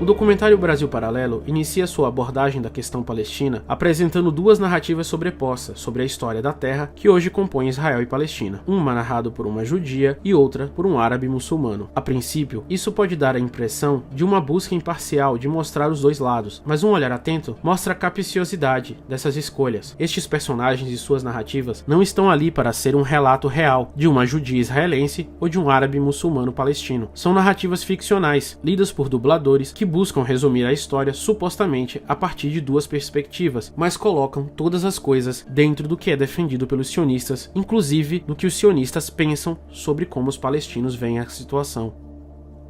documentário Brasil Paralelo inicia sua abordagem da questão palestina apresentando duas narrativas sobrepostas sobre a história da terra que hoje compõe Israel e Palestina, uma narrada por uma judia e outra por um árabe muçulmano. A princípio, isso pode dar a impressão de uma busca imparcial de mostrar os dois lados, mas um olhar atento mostra a capciosidade dessas escolhas. Estes personagens e suas narrativas não estão ali para ser um relato real de uma judia israelense ou de um árabe muçulmano palestino. São narrativas ficcionais, lidas por dubladores que buscam resumir a história supostamente a partir de duas perspectivas, mas colocam todas as coisas dentro do que é defendido pelos sionistas, inclusive do que os sionistas pensam sobre como os palestinos veem a situação.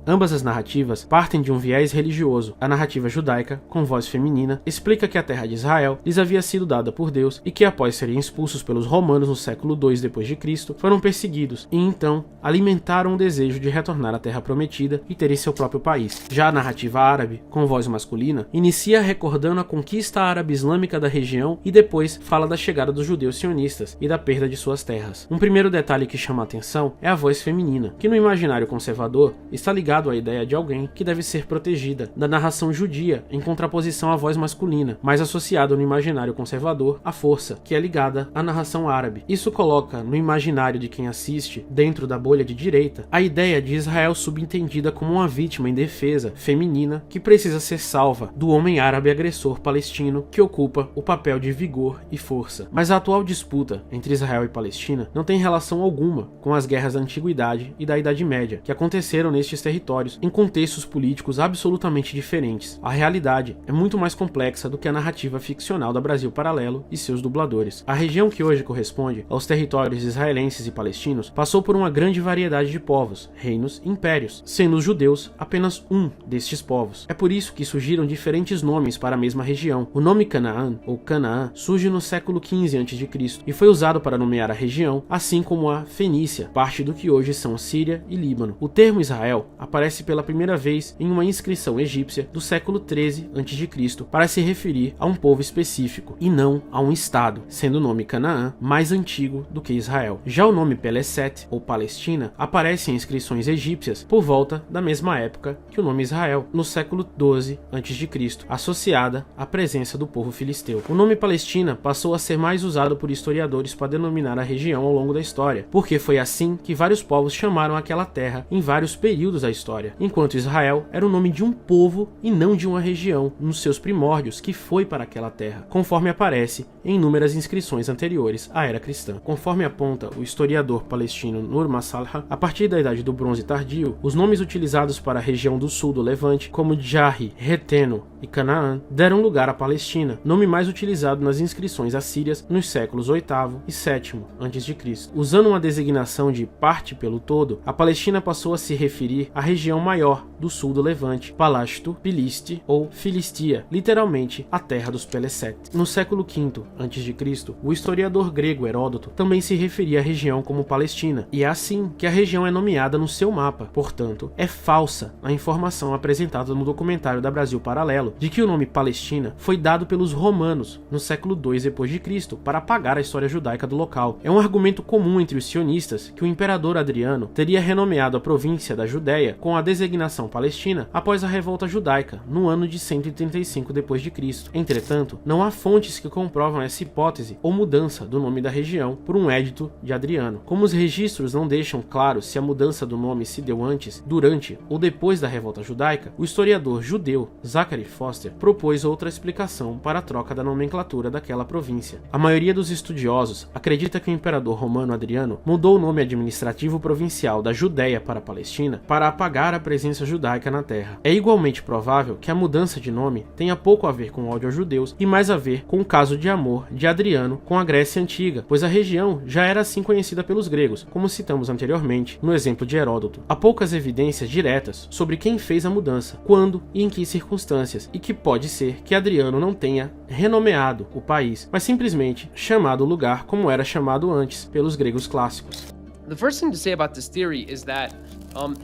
Ambas as narrativas partem de um viés religioso. A narrativa judaica, com voz feminina, explica que a terra de Israel lhes havia sido dada por Deus e que após serem expulsos pelos romanos no século II d.C., foram perseguidos e então alimentaram o desejo de retornar à terra prometida e terem seu próprio país. Já a narrativa árabe, com voz masculina, inicia recordando a conquista árabe islâmica da região e depois fala da chegada dos judeus sionistas e da perda de suas terras. Um primeiro detalhe que chama a atenção é a voz feminina, que no imaginário conservador está ligada a ideia de alguém que deve ser protegida da narração judia em contraposição à voz masculina, mais associada no imaginário conservador à força, que é ligada à narração árabe. Isso coloca no imaginário de quem assiste, dentro da bolha de direita, a ideia de Israel subentendida como uma vítima indefesa, feminina, que precisa ser salva do homem árabe agressor palestino que ocupa o papel de vigor e força. Mas a atual disputa entre Israel e Palestina não tem relação alguma com as guerras da Antiguidade e da Idade Média, que aconteceram nestes territórios em contextos políticos absolutamente diferentes. A realidade é muito mais complexa do que a narrativa ficcional da Brasil Paralelo e seus dubladores. A região que hoje corresponde aos territórios israelenses e palestinos passou por uma grande variedade de povos, reinos e impérios, sendo os judeus apenas um destes povos. É por isso que surgiram diferentes nomes para a mesma região. O nome Canaã, ou Canaã, surge no século XV a.C. e foi usado para nomear a região, assim como a Fenícia, parte do que hoje são Síria e Líbano. O termo Israel aparece pela primeira vez em uma inscrição egípcia do século XIII a.C. para se referir a um povo específico e não a um estado, sendo o nome Canaã mais antigo do que Israel. Já o nome Peleset, ou Palestina, aparece em inscrições egípcias por volta da mesma época que o nome Israel, no século XII a.C., associada à presença do povo filisteu. O nome Palestina passou a ser mais usado por historiadores para denominar a região ao longo da história, porque foi assim que vários povos chamaram aquela terra em vários períodos da história, enquanto Israel era o nome de um povo e não de uma região nos seus primórdios que foi para aquela terra, conforme aparece em inúmeras inscrições anteriores à era cristã. Conforme aponta o historiador palestino Nur Masalha, a partir da Idade do Bronze Tardio, os nomes utilizados para a região do sul do Levante, como Jarri, Reteno e Canaã, deram lugar à Palestina, nome mais utilizado nas inscrições assírias nos séculos VIII e VII a.C. Usando uma designação de parte pelo todo, a Palestina passou a se referir à região maior do sul do Levante, Palashto, Piliste ou Filistia, literalmente a terra dos Peleset. No século V a.C., o historiador grego Heródoto também se referia à região como Palestina, e é assim que a região é nomeada no seu mapa. Portanto, é falsa a informação apresentada no documentário da Brasil Paralelo de que o nome Palestina foi dado pelos romanos no século II d.C. para apagar a história judaica do local. É um argumento comum entre os sionistas que o imperador Adriano teria renomeado a província da Judéia com a designação Palestina após a revolta judaica, no ano de 135 d.C. Entretanto, não há fontes que comprovam essa hipótese ou mudança do nome da região por um édito de Adriano. Como os registros não deixam claro se a mudança do nome se deu antes, durante ou depois da revolta judaica, o historiador judeu Zachary Foster propôs outra explicação para a troca da nomenclatura daquela província. A maioria dos estudiosos acredita que o imperador romano Adriano mudou o nome administrativo provincial da Judéia para a Palestina para apagar a presença judaica na terra. É igualmente provável que a mudança de nome tenha pouco a ver com o ódio aos judeus e mais a ver com o caso de amor de Adriano com a Grécia Antiga, pois a região já era assim conhecida pelos gregos, como citamos anteriormente no exemplo de Heródoto. Há poucas evidências diretas sobre quem fez a mudança, quando e em que circunstâncias, e que pode ser que Adriano não tenha renomeado o país, mas simplesmente chamado o lugar como era chamado antes pelos gregos clássicos. The first thing to say about this theory is that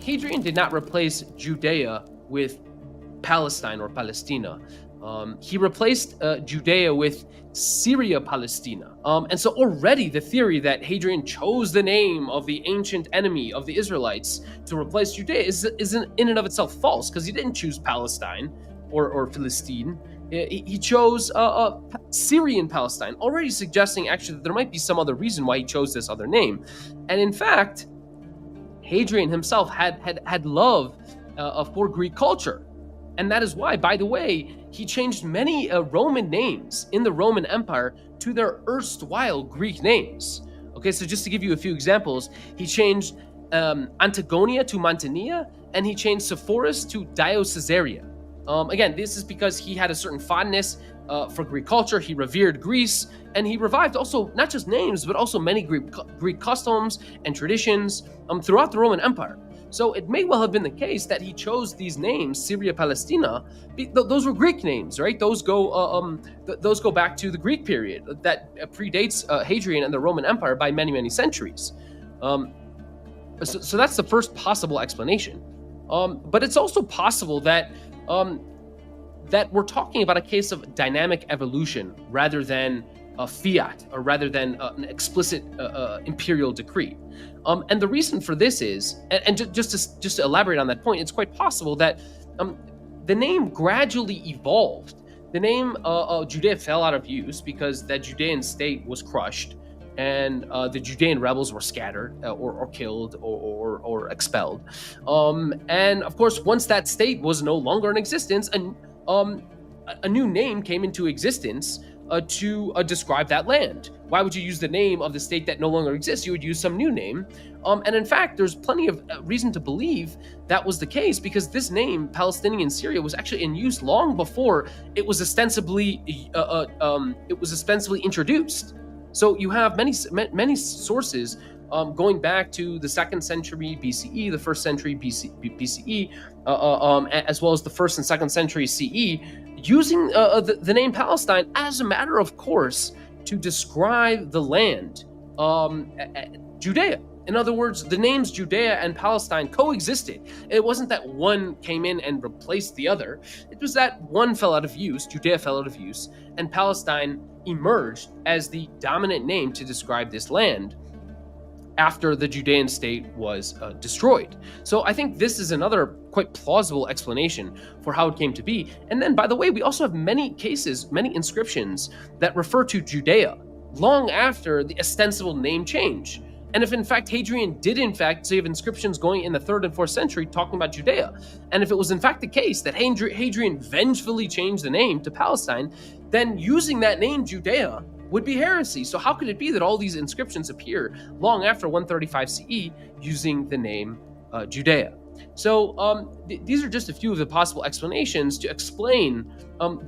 Hadrian did not replace Judea with Palestine or Palestina. He replaced Judea with Syria Palestina. And so already the theory that Hadrian chose the name of the ancient enemy of the Israelites to replace Judea is in and of itself false, because he didn't choose Palestine or Philistine. He chose Syrian Palestine, already suggesting actually that there might be some other reason why he chose this other name. And in fact, Hadrian himself had love for Greek culture. And that is why, by the way, he changed many Roman names in the Roman Empire to their erstwhile Greek names. Okay, so just to give you a few examples, he changed Antigonia to Mantinea, and he changed Sepphoris to Diocesaria. Again, this is because he had a certain fondness for Greek culture. He revered Greece, and he revived also not just names, but also many Greek customs and traditions throughout the Roman Empire. So it may well have been the case that he chose these names, Syria Palestina. Those were Greek names, right? Those go back to the Greek period that predates Hadrian and the Roman Empire by many, many centuries. So that's the first possible explanation. But it's also possible that we're talking about a case of dynamic evolution rather than a fiat, or rather than an explicit imperial decree. And the reason for this is, and just to elaborate on that point, it's quite possible that the name gradually evolved. The name Judea fell out of use because that Judean state was crushed, and the Judean rebels were scattered or killed or expelled. And of course, once that state was no longer in existence, a new name came into existence to describe that land. Why would you use the name of the state that no longer exists? You would use some new name. And in fact, there's plenty of reason to believe that was the case, because this name, Palestinian Syria, was actually in use long before it was ostensibly introduced. So you have many sources going back to the 2nd century BCE, the 1st century BCE, as well as the 1st and 2nd century CE, using the name Palestine as a matter of course to describe the land, Judea. In other words, the names Judea and Palestine coexisted. It wasn't that one came in and replaced the other. It was that one fell out of use, Judea fell out of use, and Palestine emerged as the dominant name to describe this land after the Judean state was destroyed. So I think this is another quite plausible explanation for how it came to be. And then, by the way, we also have many cases, many inscriptions that refer to Judea long after the ostensible name change. And if in fact Hadrian did in fact have inscriptions going in the 3rd and 4th century talking about Judea, and if it was in fact the case that Hadrian vengefully changed the name to Palestine, then using that name Judea would be heresy. So how could it be that all these inscriptions appear long after 135 CE using the name Judea? So these are just a few of the possible explanations to explain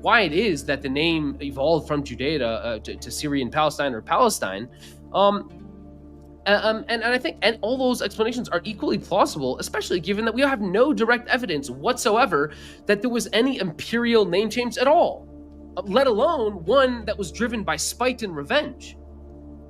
why it is that the name evolved from Judea to Syrian Palestine or Palestine. And I think all those explanations are equally plausible, especially given that we have no direct evidence whatsoever that there was any imperial name change at all, let alone one that was driven by spite and revenge.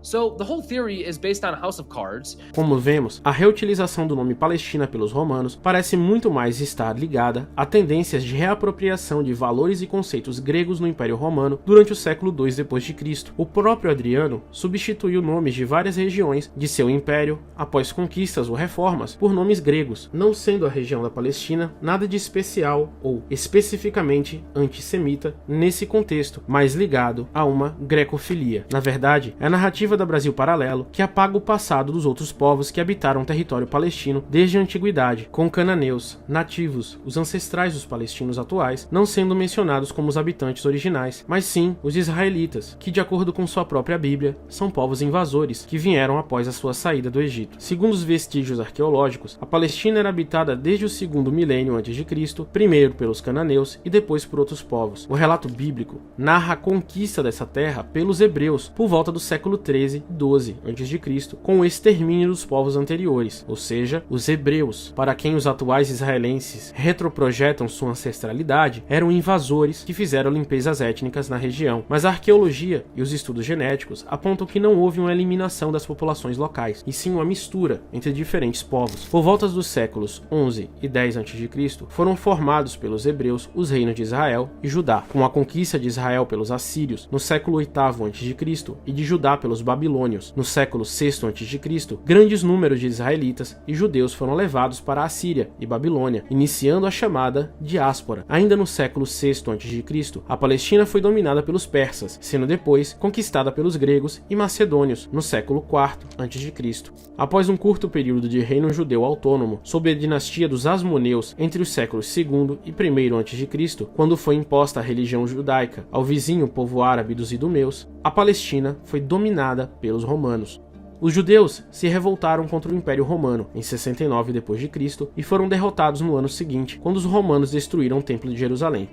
So the whole theory is based on a house of cards. Como vemos, a reutilização do nome Palestina pelos romanos parece muito mais estar ligada a tendências de reapropriação de valores e conceitos gregos no Império Romano durante o século II d.C. O próprio Adriano substituiu nomes de várias regiões de seu império após conquistas ou reformas por nomes gregos, não sendo a região da Palestina nada de especial ou especificamente antissemita nesse contexto, mas ligado a uma grecofilia. Na verdade, é a narrativa da Brasil Paralelo que apaga o passado dos outros povos que habitaram o território palestino desde a antiguidade, com cananeus, nativos, os ancestrais dos palestinos atuais, não sendo mencionados como os habitantes originais, mas sim os israelitas, que de acordo com sua própria Bíblia, são povos invasores que vieram após a sua saída do Egito. Segundo os vestígios arqueológicos, a Palestina era habitada desde o 2º milênio a.C., primeiro pelos cananeus e depois por outros povos. O relato bíblico narra a conquista dessa terra pelos hebreus por volta do século 13 13 e 12 a.C., com o extermínio dos povos anteriores, ou seja, os hebreus, para quem os atuais israelenses retroprojetam sua ancestralidade, eram invasores que fizeram limpezas étnicas na região. Mas a arqueologia e os estudos genéticos apontam que não houve uma eliminação das populações locais, e sim uma mistura entre diferentes povos. Por volta dos séculos 11 e 10 a.C., foram formados pelos hebreus os reinos de Israel e Judá, com a conquista de Israel pelos assírios no século 8º a.C. e de Judá pelos babilônios no século 6º a.C., grandes números de israelitas e judeus foram levados para a Síria e Babilônia, iniciando a chamada diáspora. Ainda no século 6º a.C., a Palestina foi dominada pelos persas, sendo depois conquistada pelos gregos e macedônios no século 4º a.C. Após um curto período de reino judeu autônomo sob a dinastia dos Asmoneus entre os séculos 2º e 1º a.C., quando foi imposta a religião judaica ao vizinho povo árabe dos idumeus, a Palestina foi dominada pelos romanos. Os judeus se revoltaram contra o Império Romano em 69 d.C. e foram derrotados no ano seguinte, quando os romanos destruíram o Templo de Jerusalém.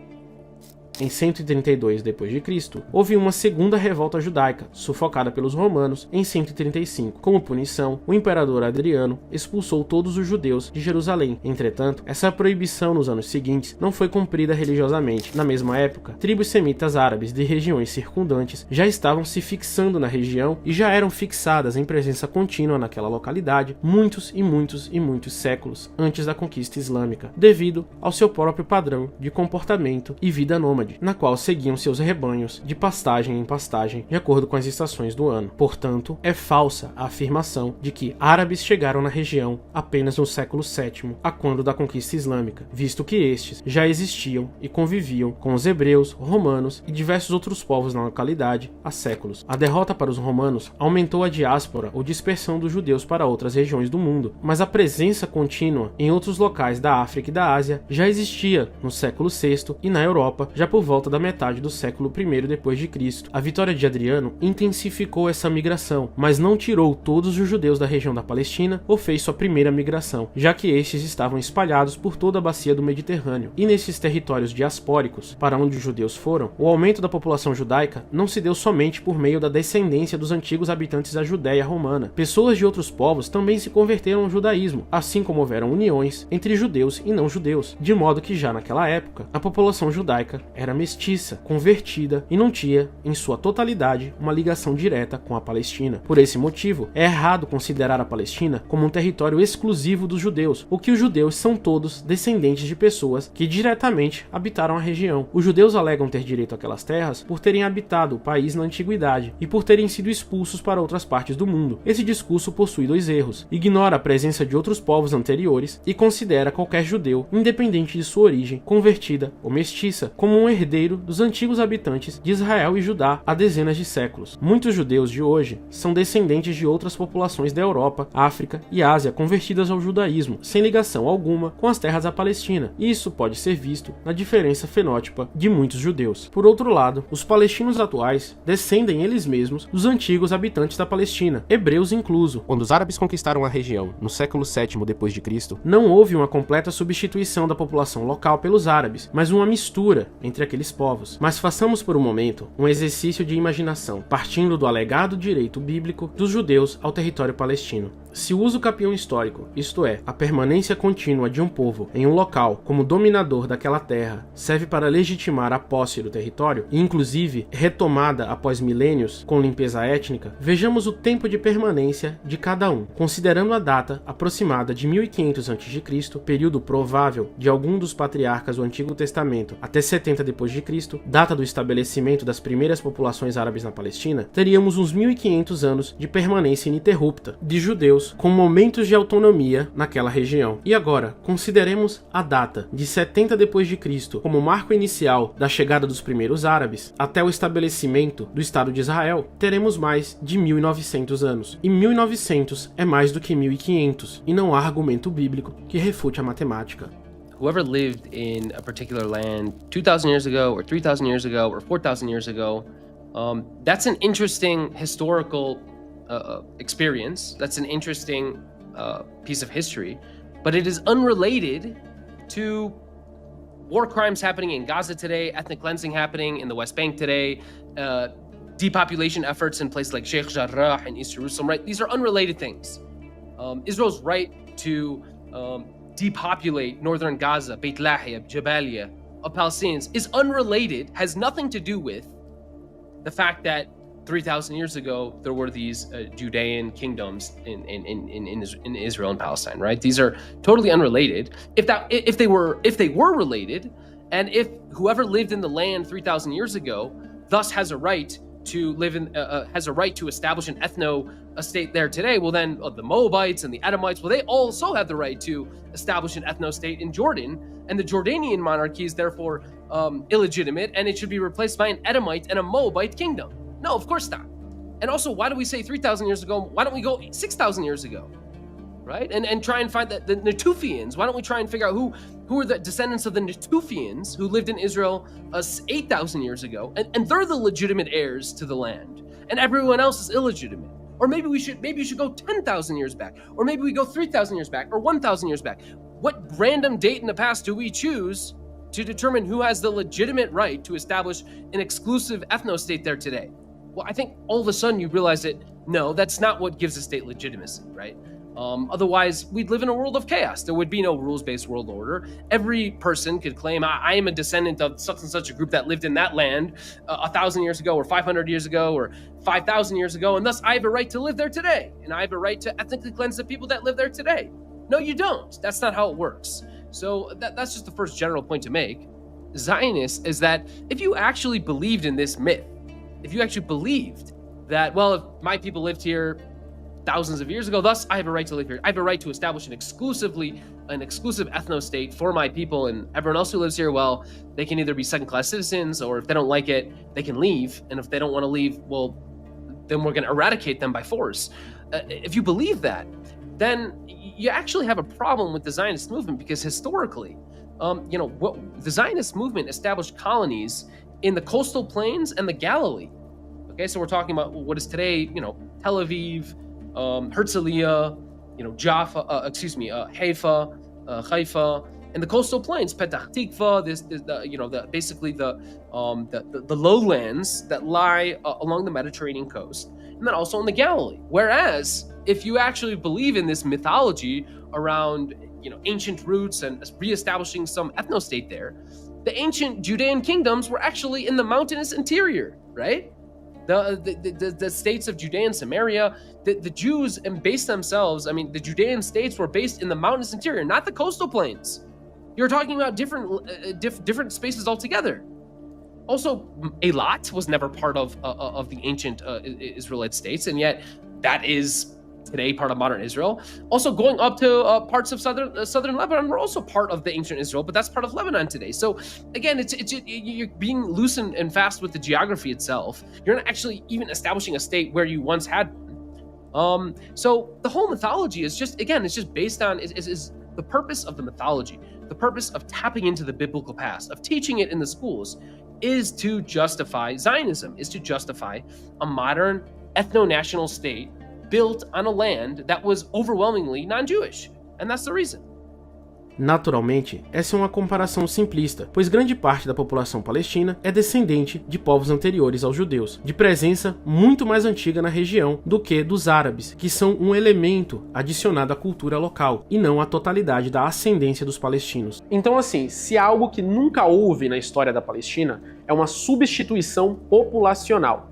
Em 132 d.C., houve uma segunda revolta judaica, sufocada pelos romanos em 135. Como punição, o imperador Adriano expulsou todos os judeus de Jerusalém. Entretanto, essa proibição nos anos seguintes não foi cumprida religiosamente. Na mesma época, tribos semitas árabes de regiões circundantes já estavam se fixando na região e já eram fixadas em presença contínua naquela localidade muitos séculos antes da conquista islâmica, devido ao seu próprio padrão de comportamento e vida nômade, na qual seguiam seus rebanhos de pastagem em pastagem, de acordo com as estações do ano. Portanto, é falsa a afirmação de que árabes chegaram na região apenas no século VII, a quando da conquista islâmica, visto que estes já existiam e conviviam com os hebreus, romanos e diversos outros povos na localidade há séculos. A derrota para os romanos aumentou a diáspora ou dispersão dos judeus para outras regiões do mundo, mas a presença contínua em outros locais da África e da Ásia já existia no século VI e na Europa já por volta da metade do século I d.C. A vitória de Adriano intensificou essa migração, mas não tirou todos os judeus da região da Palestina ou fez sua primeira migração, já que estes estavam espalhados por toda a bacia do Mediterrâneo. E nesses territórios diaspóricos, para onde os judeus foram, o aumento da população judaica não se deu somente por meio da descendência dos antigos habitantes da Judéia romana. Pessoas de outros povos também se converteram ao judaísmo, assim como houveram uniões entre judeus e não judeus, de modo que já naquela época, a população judaica era mestiça, convertida e não tinha, em sua totalidade, uma ligação direta com a Palestina. Por esse motivo, é errado considerar a Palestina como um território exclusivo dos judeus, ou que os judeus são todos descendentes de pessoas que diretamente habitaram a região. Os judeus alegam ter direito àquelas terras por terem habitado o país na antiguidade e por terem sido expulsos para outras partes do mundo. Esse discurso possui dois erros: ignora a presença de outros povos anteriores e considera qualquer judeu, independente de sua origem, convertida ou mestiça, como um herdeiro dos antigos habitantes de Israel e Judá há dezenas de séculos. Muitos judeus de hoje são descendentes de outras populações da Europa, África e Ásia convertidas ao judaísmo, sem ligação alguma com as terras da Palestina, e isso pode ser visto na diferença fenótipa de muitos judeus. Por outro lado, os palestinos atuais descendem eles mesmos dos antigos habitantes da Palestina, hebreus incluso. Quando os árabes conquistaram a região no século VII d.C., não houve uma completa substituição da população local pelos árabes, mas uma mistura entre aqueles povos. Mas façamos por um momento um exercício de imaginação, partindo do alegado direito bíblico dos judeus ao território palestino. Se o uso capião histórico, isto é, a permanência contínua de um povo em um local como dominador daquela terra, serve para legitimar a posse do território, e inclusive retomada após milênios com limpeza étnica, vejamos o tempo de permanência de cada um, considerando a data aproximada de 1500 a.C., período provável de algum dos patriarcas do Antigo Testamento, até 70 d.C., data do estabelecimento das primeiras populações árabes na Palestina, teríamos uns 1500 anos de permanência ininterrupta de judeus com momentos de autonomia naquela região. E agora, consideremos a data de 70 d.C. como marco inicial da chegada dos primeiros árabes até o estabelecimento do Estado de Israel, teremos mais de 1900 anos. E 1900 é mais do que 1500, e não há argumento bíblico que refute a matemática. Whoever lived in a particular land 2,000 years ago, or 3,000 years ago, or 4,000 years ago, that's an interesting historical experience. That's an interesting piece of history, but it is unrelated to war crimes happening in Gaza today, ethnic cleansing happening in the West Bank today, depopulation efforts in places like Sheikh Jarrah in East Jerusalem, right? These are unrelated things. Israel's right to depopulate northern Gaza, Beit Lahia, Jabalia, of Palestinians is unrelated, has nothing to do with the fact that 3,000 years ago there were these Judean kingdoms in Israel and Palestine, right? These are totally unrelated. If they were related, and if whoever lived in the land 3,000 years ago thus has a right to live in has a right to establish an ethno-state there today, well then the Moabites and the Edomites, well they also have the right to establish an ethno-state in Jordan, and the Jordanian monarchy is therefore illegitimate, and it should be replaced by an Edomite and a Moabite kingdom. No, of course not. And also, why do we say 3,000 years ago? Why don't we go 6,000 years ago, right? And try and find the Natufians. Why don't we try and figure out who are the descendants of the Natufians who lived in Israel 8,000 years ago, and they're the legitimate heirs to the land, and everyone else is illegitimate. Or maybe you should go 10,000 years back, or maybe we go 3,000 years back, or 1,000 years back. What random date in the past do we choose to determine who has the legitimate right to establish an exclusive ethno-state there today? Well, I think all of a sudden you realize that, no, that's not what gives a state legitimacy, right? Otherwise, we'd live in a world of chaos. There would be no rules-based world order. Every person could claim, I am a descendant of such and such a group that lived in that land 1,000 years ago, or 500 years ago, or 5,000 years ago, and thus I have a right to live there today, and I have a right to ethnically cleanse the people that live there today. No, you don't. That's not how it works. So that's just the first general point to make. Zionist is that if you actually believed in this myth, if you actually believed that, well, if my people lived here thousands of years ago, thus I have a right to live here. I have a right to establish an exclusive ethno-state for my people, and everyone else who lives here, well, they can either be second-class citizens, or if they don't like it, they can leave. And if they don't want to leave, well, then we're going to eradicate them by force. If you believe that, then you actually have a problem with the Zionist movement, because historically, the Zionist movement established colonies in the coastal plains and the Galilee. Okay, so we're talking about what is today, Tel Aviv, Herzliya, Jaffa, Haifa, and the coastal plains, Petah Tikva, the lowlands that lie along the Mediterranean coast, and then also in the Galilee. Whereas, if you actually believe in this mythology around, ancient roots and reestablishing some ethno-state there, the ancient Judean kingdoms were actually in the mountainous interior, right? The states of Judea and Samaria, the Jews based themselves, the Judean states were based in the mountainous interior, not the coastal plains. You're talking about different spaces altogether. Also, Eilat was never part of the ancient Israelite states, and yet that is today part of modern Israel. Also, going up to parts of southern Lebanon were also part of the ancient Israel, but that's part of Lebanon today. So again, you're being loose and fast with the geography itself. You're not actually even establishing a state where you once had one. So the whole mythology is just based on is the purpose of the mythology, the purpose of tapping into the biblical past, of teaching it in the schools, is to justify Zionism, is to justify a modern ethno-national state built on a land that was overwhelmingly non-Jewish. And that's the reason. Naturalmente, essa é uma comparação simplista, pois grande parte da população palestina é descendente de povos anteriores aos judeus, de presença muito mais antiga na região do que dos árabes, que são um elemento adicionado à cultura local, e não a totalidade da ascendência dos palestinos. Então assim, se há algo que nunca houve na história da Palestina, é uma substituição populacional.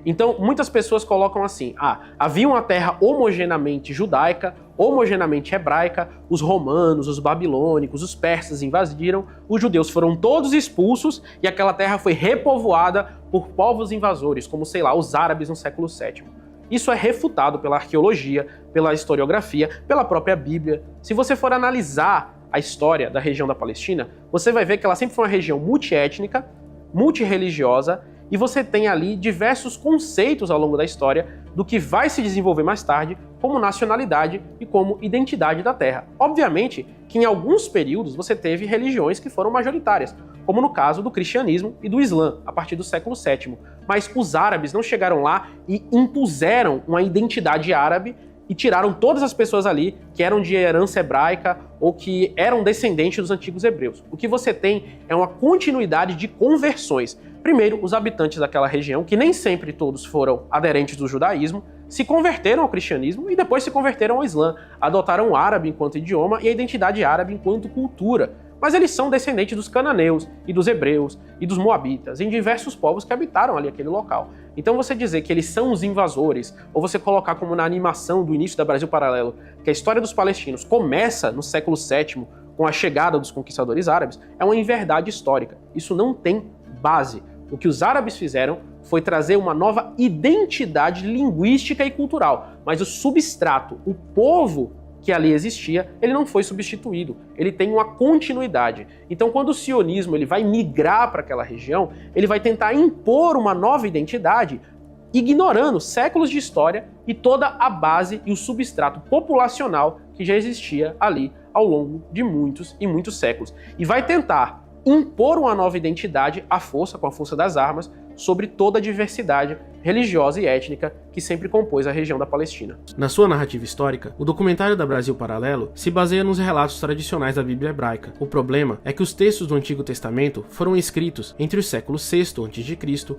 Então, muitas pessoas colocam assim, havia uma terra homogeneamente judaica, homogeneamente hebraica, os romanos, os babilônicos, os persas invadiram, os judeus foram todos expulsos e aquela terra foi repovoada por povos invasores, como, os árabes no século VII. Isso é refutado pela arqueologia, pela historiografia, pela própria Bíblia. Se você for analisar a história da região da Palestina, você vai ver que ela sempre foi uma região multiétnica, multirreligiosa, e você tem ali diversos conceitos ao longo da história do que vai se desenvolver mais tarde como nacionalidade e como identidade da terra. Obviamente que em alguns períodos você teve religiões que foram majoritárias, como no caso do cristianismo e do Islã, a partir do século VII. Mas os árabes não chegaram lá e impuseram uma identidade árabe e tiraram todas as pessoas ali que eram de herança hebraica ou que eram descendentes dos antigos hebreus. O que você tem é uma continuidade de conversões. Primeiro, os habitantes daquela região, que nem sempre todos foram aderentes do judaísmo, se converteram ao cristianismo e depois se converteram ao Islã, adotaram o árabe enquanto idioma e a identidade árabe enquanto cultura. Mas eles são descendentes dos cananeus e dos hebreus e dos moabitas, em diversos povos que habitaram ali aquele local. Então você dizer que eles são os invasores, ou você colocar como na animação do início da Brasil Paralelo, que a história dos palestinos começa no século VII, com a chegada dos conquistadores árabes, é uma inverdade histórica. Isso não tem base. O que os árabes fizeram foi trazer uma nova identidade linguística e cultural, mas o substrato, o povo que ali existia, ele não foi substituído, ele tem uma continuidade. Então quando o sionismo ele vai migrar para aquela região, ele vai tentar impor uma nova identidade, ignorando séculos de história e toda a base e o substrato populacional que já existia ali ao longo de muitos e muitos séculos. E vai tentar impor uma nova identidade à força, com a força das armas, sobre toda a diversidade religiosa e étnica que sempre compôs a região da Palestina. Na sua narrativa histórica, o documentário da Brasil Paralelo se baseia nos relatos tradicionais da Bíblia hebraica. O problema é que os textos do Antigo Testamento foram escritos entre os séculos VI a.C.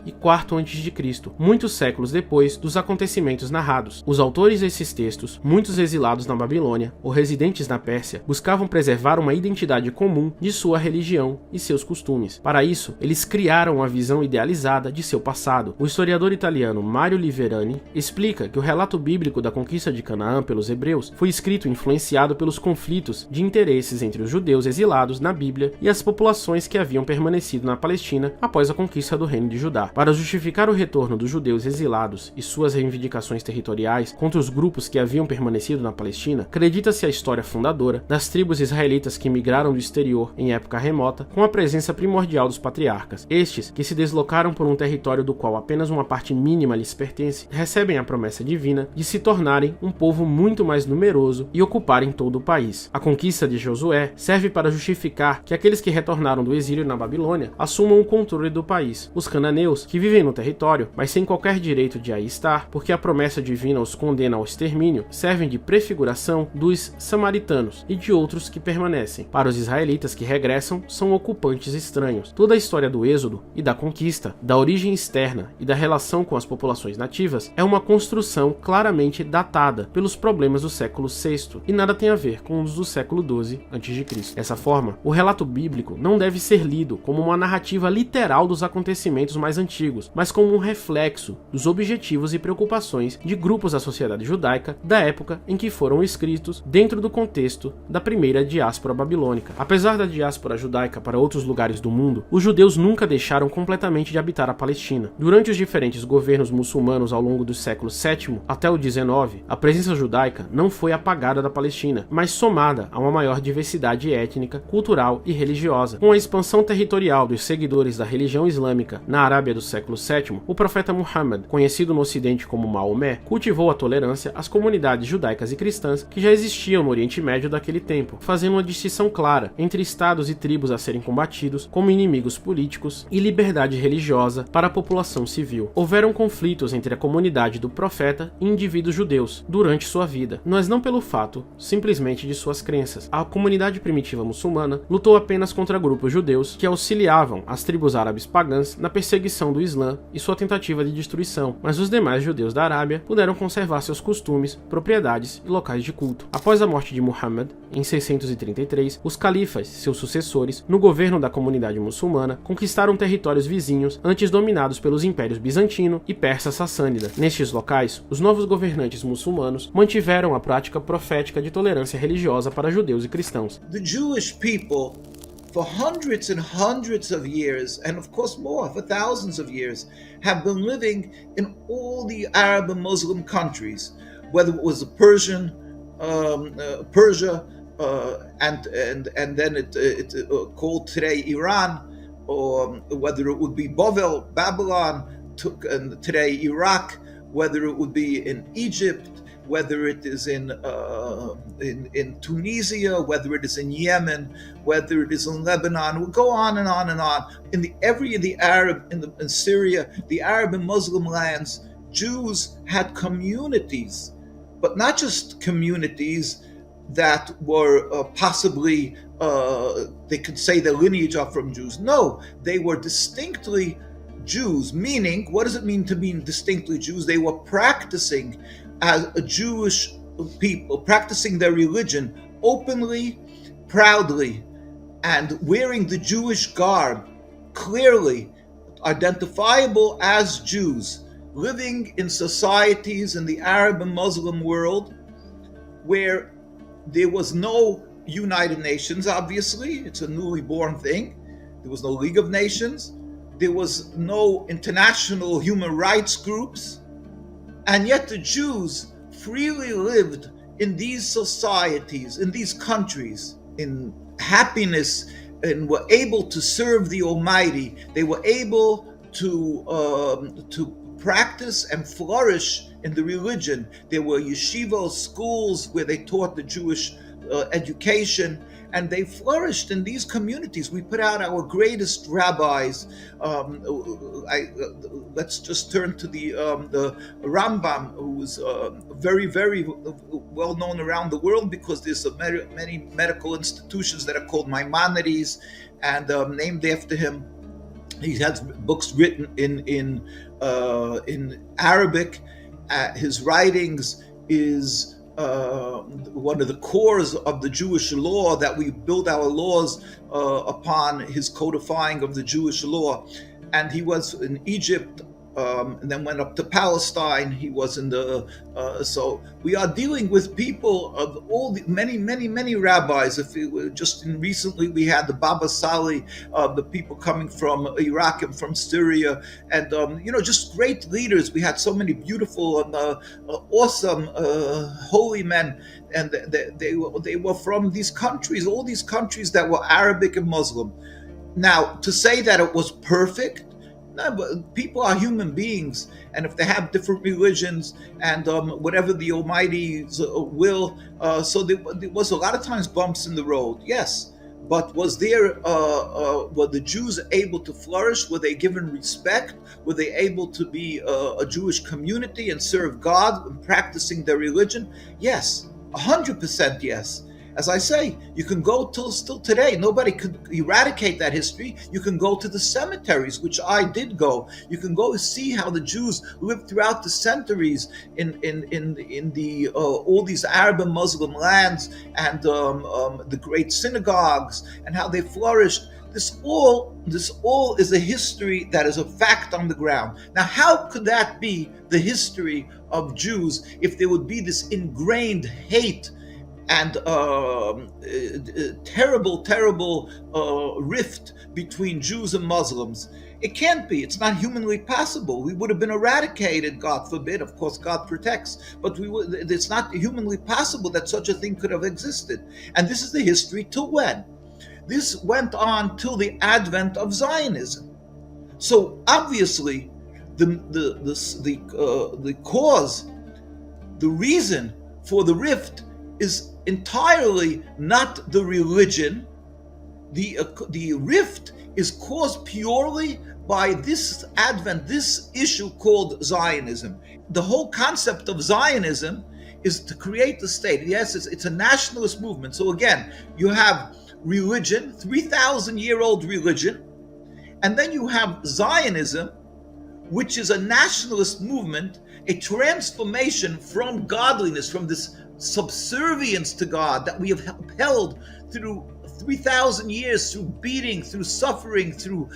e IV a.C., muitos séculos depois dos acontecimentos narrados. Os autores desses textos, muitos exilados na Babilônia ou residentes na Pérsia, buscavam preservar uma identidade comum de sua religião e seus costumes. Para isso, eles criaram uma visão idealizada de seu passado. O historiador italiano Mario Liverani explica que o relato bíblico da conquista de Canaã pelos hebreus foi escrito influenciado pelos conflitos de interesses entre os judeus exilados na Bíblia e as populações que haviam permanecido na Palestina após a conquista do Reino de Judá. Para justificar o retorno dos judeus exilados e suas reivindicações territoriais contra os grupos que haviam permanecido na Palestina, acredita-se a história fundadora das tribos israelitas que migraram do exterior em época remota com a presença primordial dos patriarcas. Estes, que se deslocaram por um território do qual apenas uma parte mínima lhes pertence, recebem a promessa divina de se tornarem um povo muito mais numeroso e ocuparem todo o país. A conquista de Josué serve para justificar que aqueles que retornaram do exílio na Babilônia assumam o controle do país. Os cananeus, que vivem no território, mas sem qualquer direito de aí estar, porque a promessa divina os condena ao extermínio, servem de prefiguração dos samaritanos e de outros que permanecem. Para os israelitas que regressam, são ocupantes estranhos. Toda a história do êxodo e da conquista, da origem externa e da relação com as populações nativas é uma construção claramente datada pelos problemas do século VI e nada tem a ver com os do século XII a.C. Dessa forma, o relato bíblico não deve ser lido como uma narrativa literal dos acontecimentos mais antigos, mas como um reflexo dos objetivos e preocupações de grupos da sociedade judaica da época em que foram escritos dentro do contexto da primeira diáspora babilônica. Apesar da diáspora judaica para outros lugares do mundo, os judeus nunca deixaram completamente de habitar a Palestina. Durante os diferentes governos muçulmanos ao longo do século VII até o XIX, a presença judaica não foi apagada da Palestina, mas somada a uma maior diversidade étnica, cultural e religiosa. Com a expansão territorial dos seguidores da religião islâmica na Arábia do século VII, o profeta Muhammad, conhecido no Ocidente como Maomé, cultivou a tolerância às comunidades judaicas e cristãs que já existiam no Oriente Médio daquele tempo, fazendo uma distinção clara entre estados e tribos a serem combatidos como inimigos políticos e liberdade religiosa para a população civil. Houveram conflitos entre a comunidade do profeta e indivíduos judeus durante sua vida, mas não pelo fato simplesmente de suas crenças. A comunidade primitiva muçulmana lutou apenas contra grupos judeus que auxiliavam as tribos árabes pagãs na perseguição do Islã e sua tentativa de destruição, mas os demais judeus da Arábia puderam conservar seus costumes, propriedades e locais de culto. Após a morte de Muhammad, em 633, os califas, seus sucessores, no governo da comunidade muçulmana, conquistaram territórios vizinhos antes dominados pelos impérios bizantino e persa sassânida. Nestes locais, os novos governantes muçulmanos mantiveram a prática profética de tolerância religiosa para judeus e cristãos. The Jewish people, for hundreds and hundreds of years, and of course more, for thousands of years, have been living in all the Arab and Muslim countries, whether it was Persia, and then it called today Iran, or whether it would be Babylon, and today Iraq, whether it would be in Egypt, whether it is in Tunisia, whether it is in Yemen, whether it is in Lebanon, we'll go on and on and on. In Syria, the Arab and Muslim lands, Jews had communities but not just communities that were possibly, they could say their lineage are from Jews. No, they were distinctly Jews, meaning, what does it mean to be distinctly Jews? They were practicing as a Jewish people, practicing their religion openly, proudly, and wearing the Jewish garb, clearly identifiable as Jews, living in societies in the Arab and Muslim world where there was no United Nations, obviously, it's a newly born thing. There was no League of Nations. There was no international human rights groups. And yet the Jews freely lived in these societies, in these countries, in happiness, and were able to serve the Almighty. They were able to practice and flourish in the religion. There were yeshiva schools where they taught the Jewish education, and they flourished in these communities. We put out our greatest rabbis. Let's just turn to the Rambam, who was very, very well known around the world because there's many medical institutions that are called Maimonides and named after him. He has books written in Arabic. His writings is one of the cores of the Jewish law, that we build our laws upon his codifying of the Jewish law. And he was in Egypt, and then went up to Palestine. He was in the so we are dealing with people of all the many rabbis. If it, just recently we had the Baba Sali, the people coming from Iraq and from Syria, and just great leaders. We had so many beautiful and awesome holy men, and they were from these countries, all these countries that were Arabic and Muslim. Now, to say that it was perfect, no, but people are human beings, and if they have different religions and whatever the Almighty's will, so there was a lot of times bumps in the road, yes. But was there, were the Jews able to flourish? Were they given respect? Were they able to be a Jewish community and serve God and practicing their religion? Yes, 100% yes. As I say, you can go still today. Nobody could eradicate that history. You can go to the cemeteries, which I did go. You can go see how the Jews lived throughout the centuries in the all these Arab and Muslim lands, and the great synagogues, and how they flourished. This all is a history that is a fact on the ground. Now, how could that be the history of Jews if there would be this ingrained hate and terrible rift between Jews and Muslims? It can't be. It's not humanly possible. We would have been eradicated, God forbid. Of course, God protects, but it's not humanly possible that such a thing could have existed. And this is the history till when? This went on till the advent of Zionism. So obviously, the cause, the reason for the rift is entirely not the religion. The rift is caused purely by this advent, this issue called Zionism. The whole concept of Zionism is to create the state. Yes, it's a nationalist movement. So again, you have religion, 3,000-year-old religion, and then you have Zionism, which is a nationalist movement, a transformation from godliness, from this subservience to God that we have upheld through 3,000 years, through beating, through suffering, through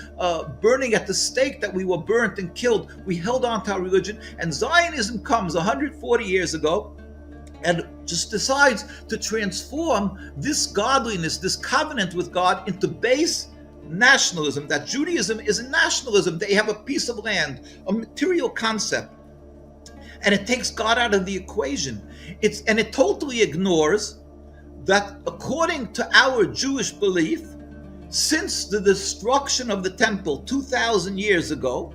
burning at the stake that we were burnt and killed. We held on to our religion, and Zionism comes 140 years ago and just decides to transform this godliness, this covenant with God, into base nationalism. That Judaism is a nationalism. They have a piece of land, a material concept, and it takes God out of the equation. It totally ignores that, according to our Jewish belief, since the destruction of the temple 2,000 years ago,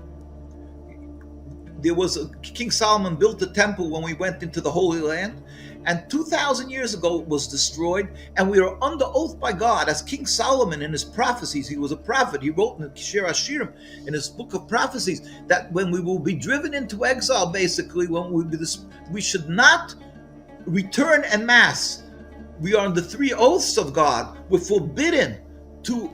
King Solomon built the temple when we went into the Holy Land, and 2,000 years ago it was destroyed, and we are under oath by God, as King Solomon in his prophecies, he was a prophet, he wrote in the Shir Hashirim, in his book of prophecies, that when we will be driven into exile, basically, when we should not return en masse. We are on the 3 oaths of God. We're forbidden to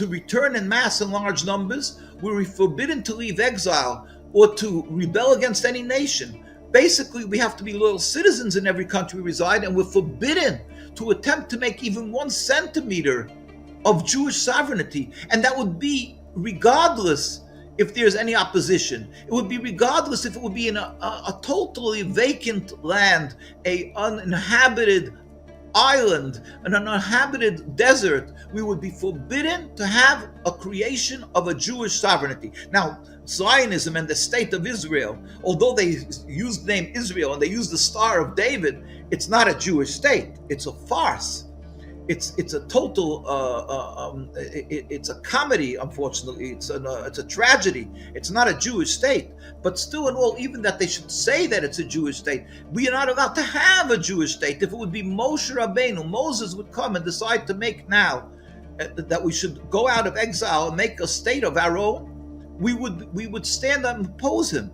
return en masse in large numbers. We're forbidden to leave exile or to rebel against any nation. Basically, we have to be loyal citizens in every country we reside, and we're forbidden to attempt to make even 1 centimeter of Jewish sovereignty. And that would be regardless if there's any opposition. It would be regardless if it would be in a totally vacant land, an uninhabited island, an uninhabited desert. We would be forbidden to have a creation of a Jewish sovereignty. Now, Zionism and the state of Israel, although they use the name Israel and they use the Star of David, it's not a Jewish state. It's a farce. It's a total it's a comedy. Unfortunately, it's a tragedy. It's not a Jewish state. But still, in all, even that they should say that it's a Jewish state, we are not allowed to have a Jewish state. If it would be Moshe Rabbeinu, Moses would come and decide to make now that we should go out of exile and make a state of our own, we would stand up and oppose him,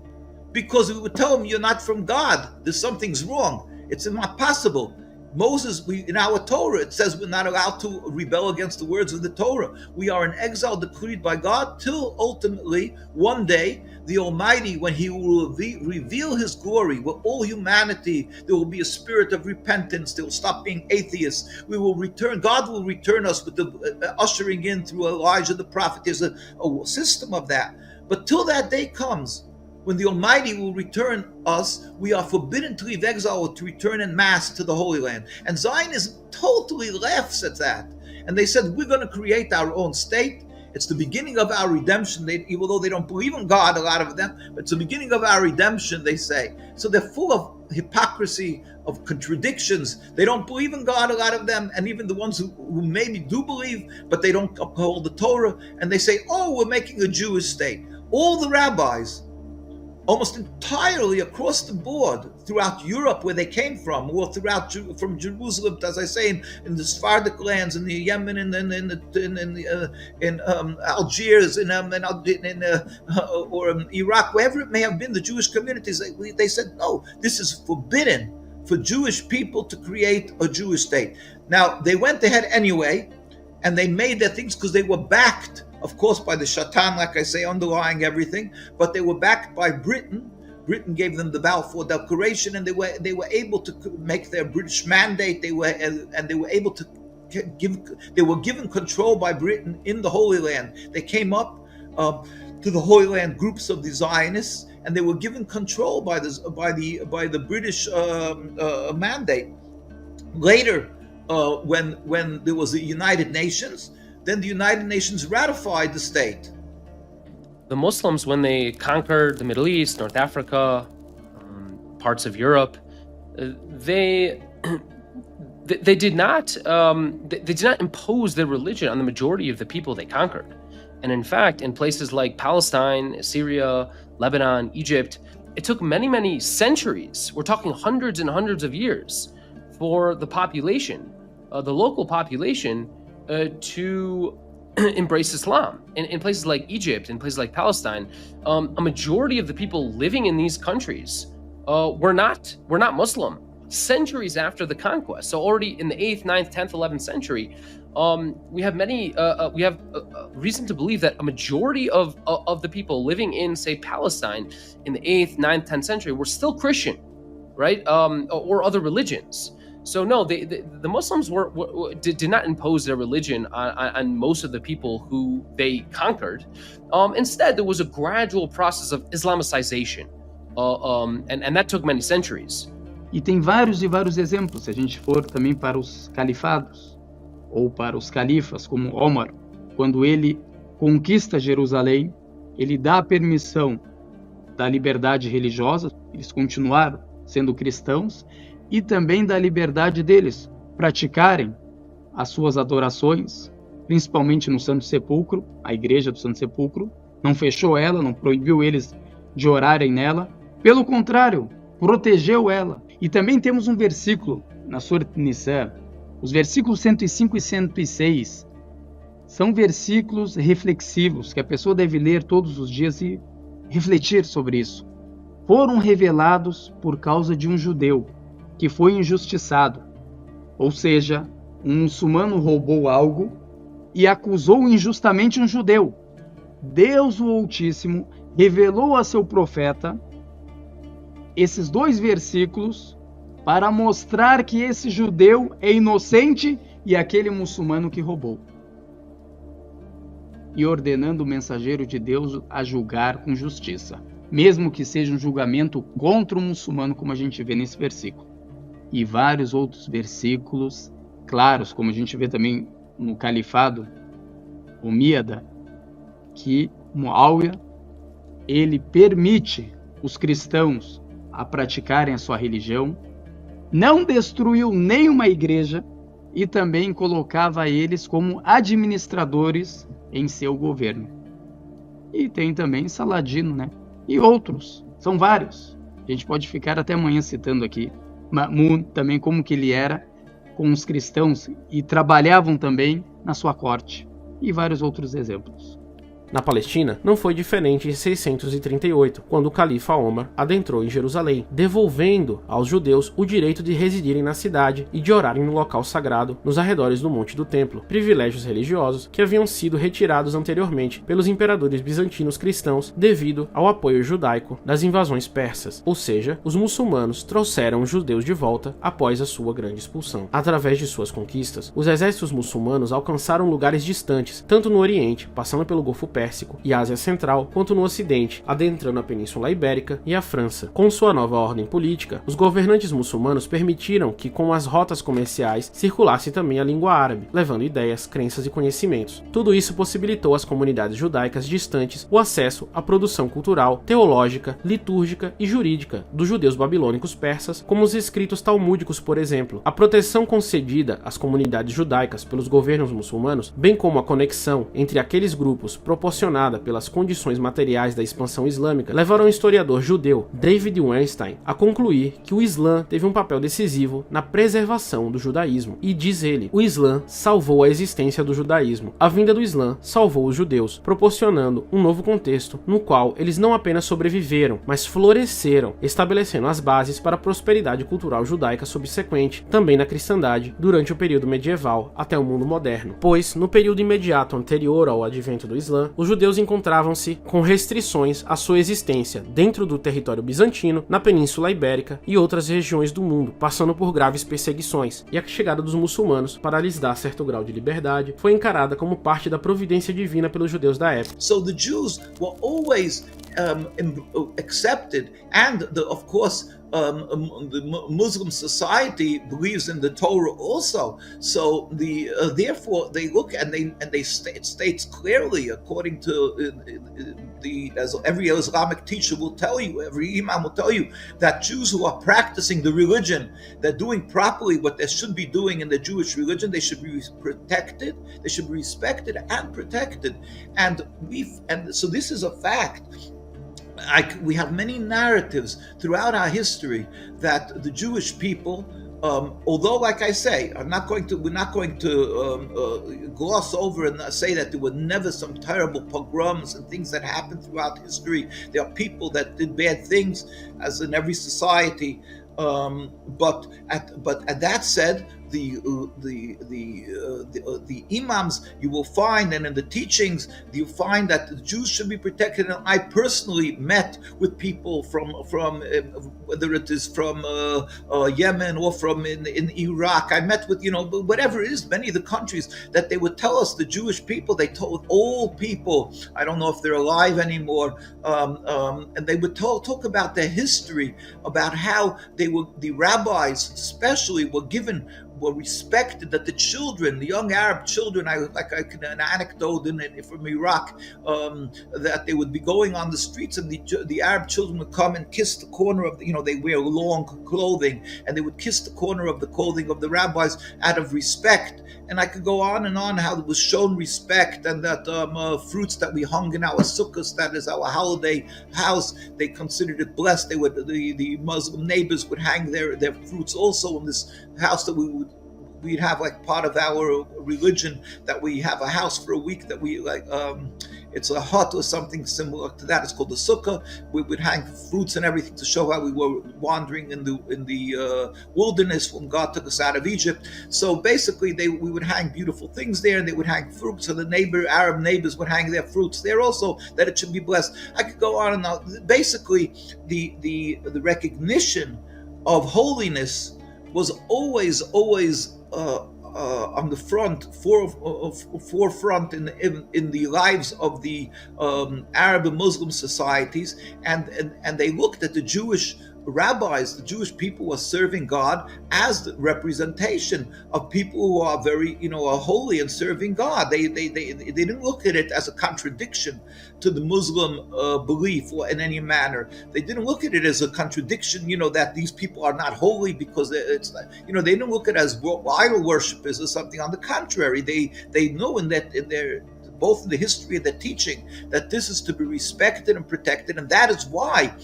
because we would tell him, you're not from God. Something's wrong. It's not possible. Moses, in our Torah, it says we're not allowed to rebel against the words of the Torah. We are in exile decreed by God till ultimately, one day, the Almighty, when He will reveal His glory with all humanity, there will be a spirit of repentance. They will stop being atheists. We will return. God will return us with the ushering in through Elijah the prophet. There's a system of that. But till that day comes, when the Almighty will return us, we are forbidden to leave exile or to return en masse to the Holy Land. And Zionism totally laughs at that. And they said, we're going to create our own state. It's the beginning of our redemption. Even though they don't believe in God, a lot of them, but it's the beginning of our redemption, they say. So they're full of hypocrisy, of contradictions. They don't believe in God, a lot of them, and even the ones who maybe do believe, but they don't uphold the Torah. And they say, oh, we're making a Jewish state. All the rabbis, almost entirely across the board throughout Europe, where they came from, or from Jerusalem, as I say, in the Sephardic lands, in the Yemen, in Algiers, or in Iraq, wherever it may have been, the Jewish communities, they said, no, this is forbidden for Jewish people to create a Jewish state. Now, they went ahead anyway, and they made their things because they were backed, of course, by the Shaitan, like I say, underlying everything, but they were backed by Britain. Britain gave them the Balfour Declaration, and they were able to make their British mandate. They were able to they were given control by Britain in the Holy Land. They came up to the Holy Land groups of the Zionists, and they were given control by the British mandate. Later, when there was the United Nations, then the United Nations ratified the state. The Muslims, when they conquered the Middle East, North Africa, parts of Europe, they did not impose their religion on the majority of the people they conquered. And in fact, in places like Palestine, Syria, Lebanon, Egypt, it took many, many centuries, we're talking hundreds and hundreds of years, for the population, the local population, to embrace Islam. In places like Egypt, in places like Palestine, a majority of the people living in these countries were not Muslim centuries after the conquest. So already in the 8th, 9th, 10th, 11th century, we have reason to believe that a majority of the people living in, say, Palestine in the 8th, 9th, 10th century were still Christian, right? Or other religions. So no, the Muslims did not impose their religion on most of the people who they conquered. Instead, there was a gradual process of Islamicization, and that took many centuries. E tem vários e vários exemplos, se a gente for também para os califados, ou para os califas, como Omar, quando ele conquista Jerusalém, ele dá a permissão da liberdade religiosa, eles continuaram sendo cristãos, e também da liberdade deles praticarem as suas adorações, principalmente no Santo Sepulcro, a igreja do Santo Sepulcro, não fechou ela, não proibiu eles de orarem nela, pelo contrário, protegeu ela. E também temos um versículo na Surat Nisa, os versículos 105 e 106, são versículos reflexivos que a pessoa deve ler todos os dias e refletir sobre isso. Foram revelados por causa de um judeu, que foi injustiçado. Ou seja, um muçulmano roubou algo e acusou injustamente um judeu. Deus, o Altíssimo, revelou a seu profeta esses 2 versículos para mostrar que esse judeu é inocente e aquele muçulmano que roubou. E ordenando o mensageiro de Deus a julgar com justiça, mesmo que seja um julgamento contra o muçulmano, como a gente vê nesse versículo. E vários outros versículos claros, como a gente vê também no Califado Omíada, que Muáwia, ele permite os cristãos a praticarem a sua religião, não destruiu nenhuma igreja e também colocava eles como administradores em seu governo. E tem também Saladino, né? E outros, são vários. A gente pode ficar até amanhã citando aqui. Ma'mun também, como que ele era com os cristãos e trabalhavam também na sua corte. E vários outros exemplos. Na Palestina, não foi diferente em 638, quando o califa Omar adentrou em Jerusalém, devolvendo aos judeus o direito de residirem na cidade e de orarem no local sagrado nos arredores do Monte do Templo, privilégios religiosos que haviam sido retirados anteriormente pelos imperadores bizantinos cristãos devido ao apoio judaico das invasões persas, ou seja, os muçulmanos trouxeram os judeus de volta após a sua grande expulsão. Através de suas conquistas, os exércitos muçulmanos alcançaram lugares distantes, tanto no Oriente, passando pelo Golfo Pérsico e Ásia Central, quanto no Ocidente, adentrando a Península Ibérica e a França. Com sua nova ordem política, os governantes muçulmanos permitiram que com as rotas comerciais circulasse também a língua árabe, levando ideias, crenças e conhecimentos. Tudo isso possibilitou às comunidades judaicas distantes o acesso à produção cultural, teológica, litúrgica e jurídica dos judeus babilônicos persas, como os escritos talmúdicos, por exemplo. A proteção concedida às comunidades judaicas pelos governos muçulmanos, bem como a conexão entre aqueles grupos proporcionada pelas condições materiais da expansão islâmica, levaram o historiador judeu David Weinstein a concluir que o Islã teve um papel decisivo na preservação do judaísmo. E diz ele, o Islã salvou a existência do judaísmo. A vinda do Islã salvou os judeus, proporcionando um novo contexto no qual eles não apenas sobreviveram, mas floresceram, estabelecendo as bases para a prosperidade cultural judaica subsequente, também na cristandade, durante o período medieval até o mundo moderno. Pois, no período imediato anterior ao advento do Islã, os judeus encontravam-se com restrições à sua existência dentro do território bizantino, na Península Ibérica e outras regiões do mundo, passando por graves perseguições, e a chegada dos muçulmanos para lhes dar certo grau de liberdade foi encarada como parte da providência divina pelos judeus da época. So the Jews were always accepted, and of course the Muslim society believes in the Torah also. So therefore they look and it states clearly, according to as every Islamic teacher will tell you, every imam will tell you, that Jews who are practicing the religion, they're doing properly what they should be doing in the Jewish religion. They should be protected, they should be respected and protected, and so this is a fact. We have many narratives throughout our history that the Jewish people, although, like I say, we're not going to gloss over and say that there were never some terrible pogroms and things that happened throughout history. There are people that did bad things, as in every society. But that said, the imams, you will find, and in the teachings you find that the Jews should be protected. And I personally met with people from whether it is from Yemen or from in Iraq. I met with whatever it is, many of the countries, that they would tell us, the Jewish people, they told old people, I don't know if they're alive anymore, and they would talk about their history, about how the rabbis especially were respected, that the children, the young Arab children, an anecdote from Iraq, that they would be going on the streets and the Arab children would come and kiss the corner of they wear long clothing, and they would kiss the corner of the clothing of the rabbis out of respect. And I could go on and on how it was shown respect, and that fruits that we hung in our sukkahs, that is our holiday house, they considered it blessed. They would, the Muslim neighbors would hang their fruits also in this house, that we'd have like part of our religion, that we have a house for a week, that we It's a hut or something similar to that. It's called the sukkah. We would hang fruits and everything to show how we were wandering in the wilderness when God took us out of Egypt. So basically, we would hang beautiful things there, and they would hang fruits. So the Arab neighbors would hang their fruits there also, that it should be blessed. I could go on and on. Basically, the recognition of holiness was always on the forefront in the lives of the Arab and Muslim societies, and they looked at the Jewish rabbis, the Jewish people were serving God as the representation of people who are very, are holy and serving God. They didn't look at it as a contradiction to the Muslim belief or in any manner. They didn't look at it as a contradiction, that these people are not holy because it's not, they didn't look at it as idol worshippers or something. On the contrary, they know in their both in the history and the teaching that this is to be respected and protected, and that is why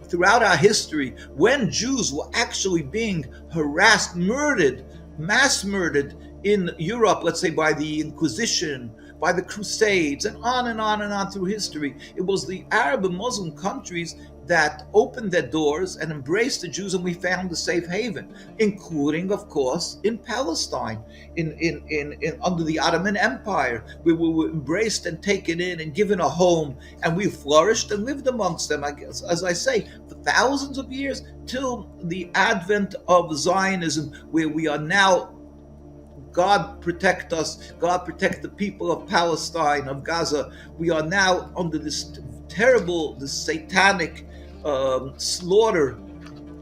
throughout our history, when Jews were actually being harassed, mass murdered in Europe, let's say by the Inquisition, by the Crusades, and on and on and on through history, it was the Arab and Muslim countries that opened their doors and embraced the Jews, and we found a safe haven, including, of course, in Palestine, in under the Ottoman Empire. We were embraced and taken in and given a home, and we flourished and lived amongst them, I guess, as I say, for thousands of years, till the advent of Zionism, where we are now. God protect us. God protect the people of Palestine, of Gaza. We are now under this terrible, this satanic slaughter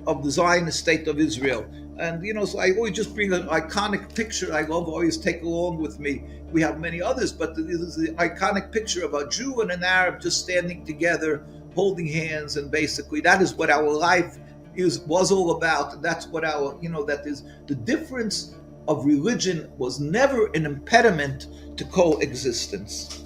of the Zionist state of Israel. And, so I always just bring an iconic picture I love always take along with me. We have many others, but this is the iconic picture of a Jew and an Arab just standing together, holding hands, and basically that is what our life was all about. And that's what our, that is the difference of religion was never an impediment to coexistence.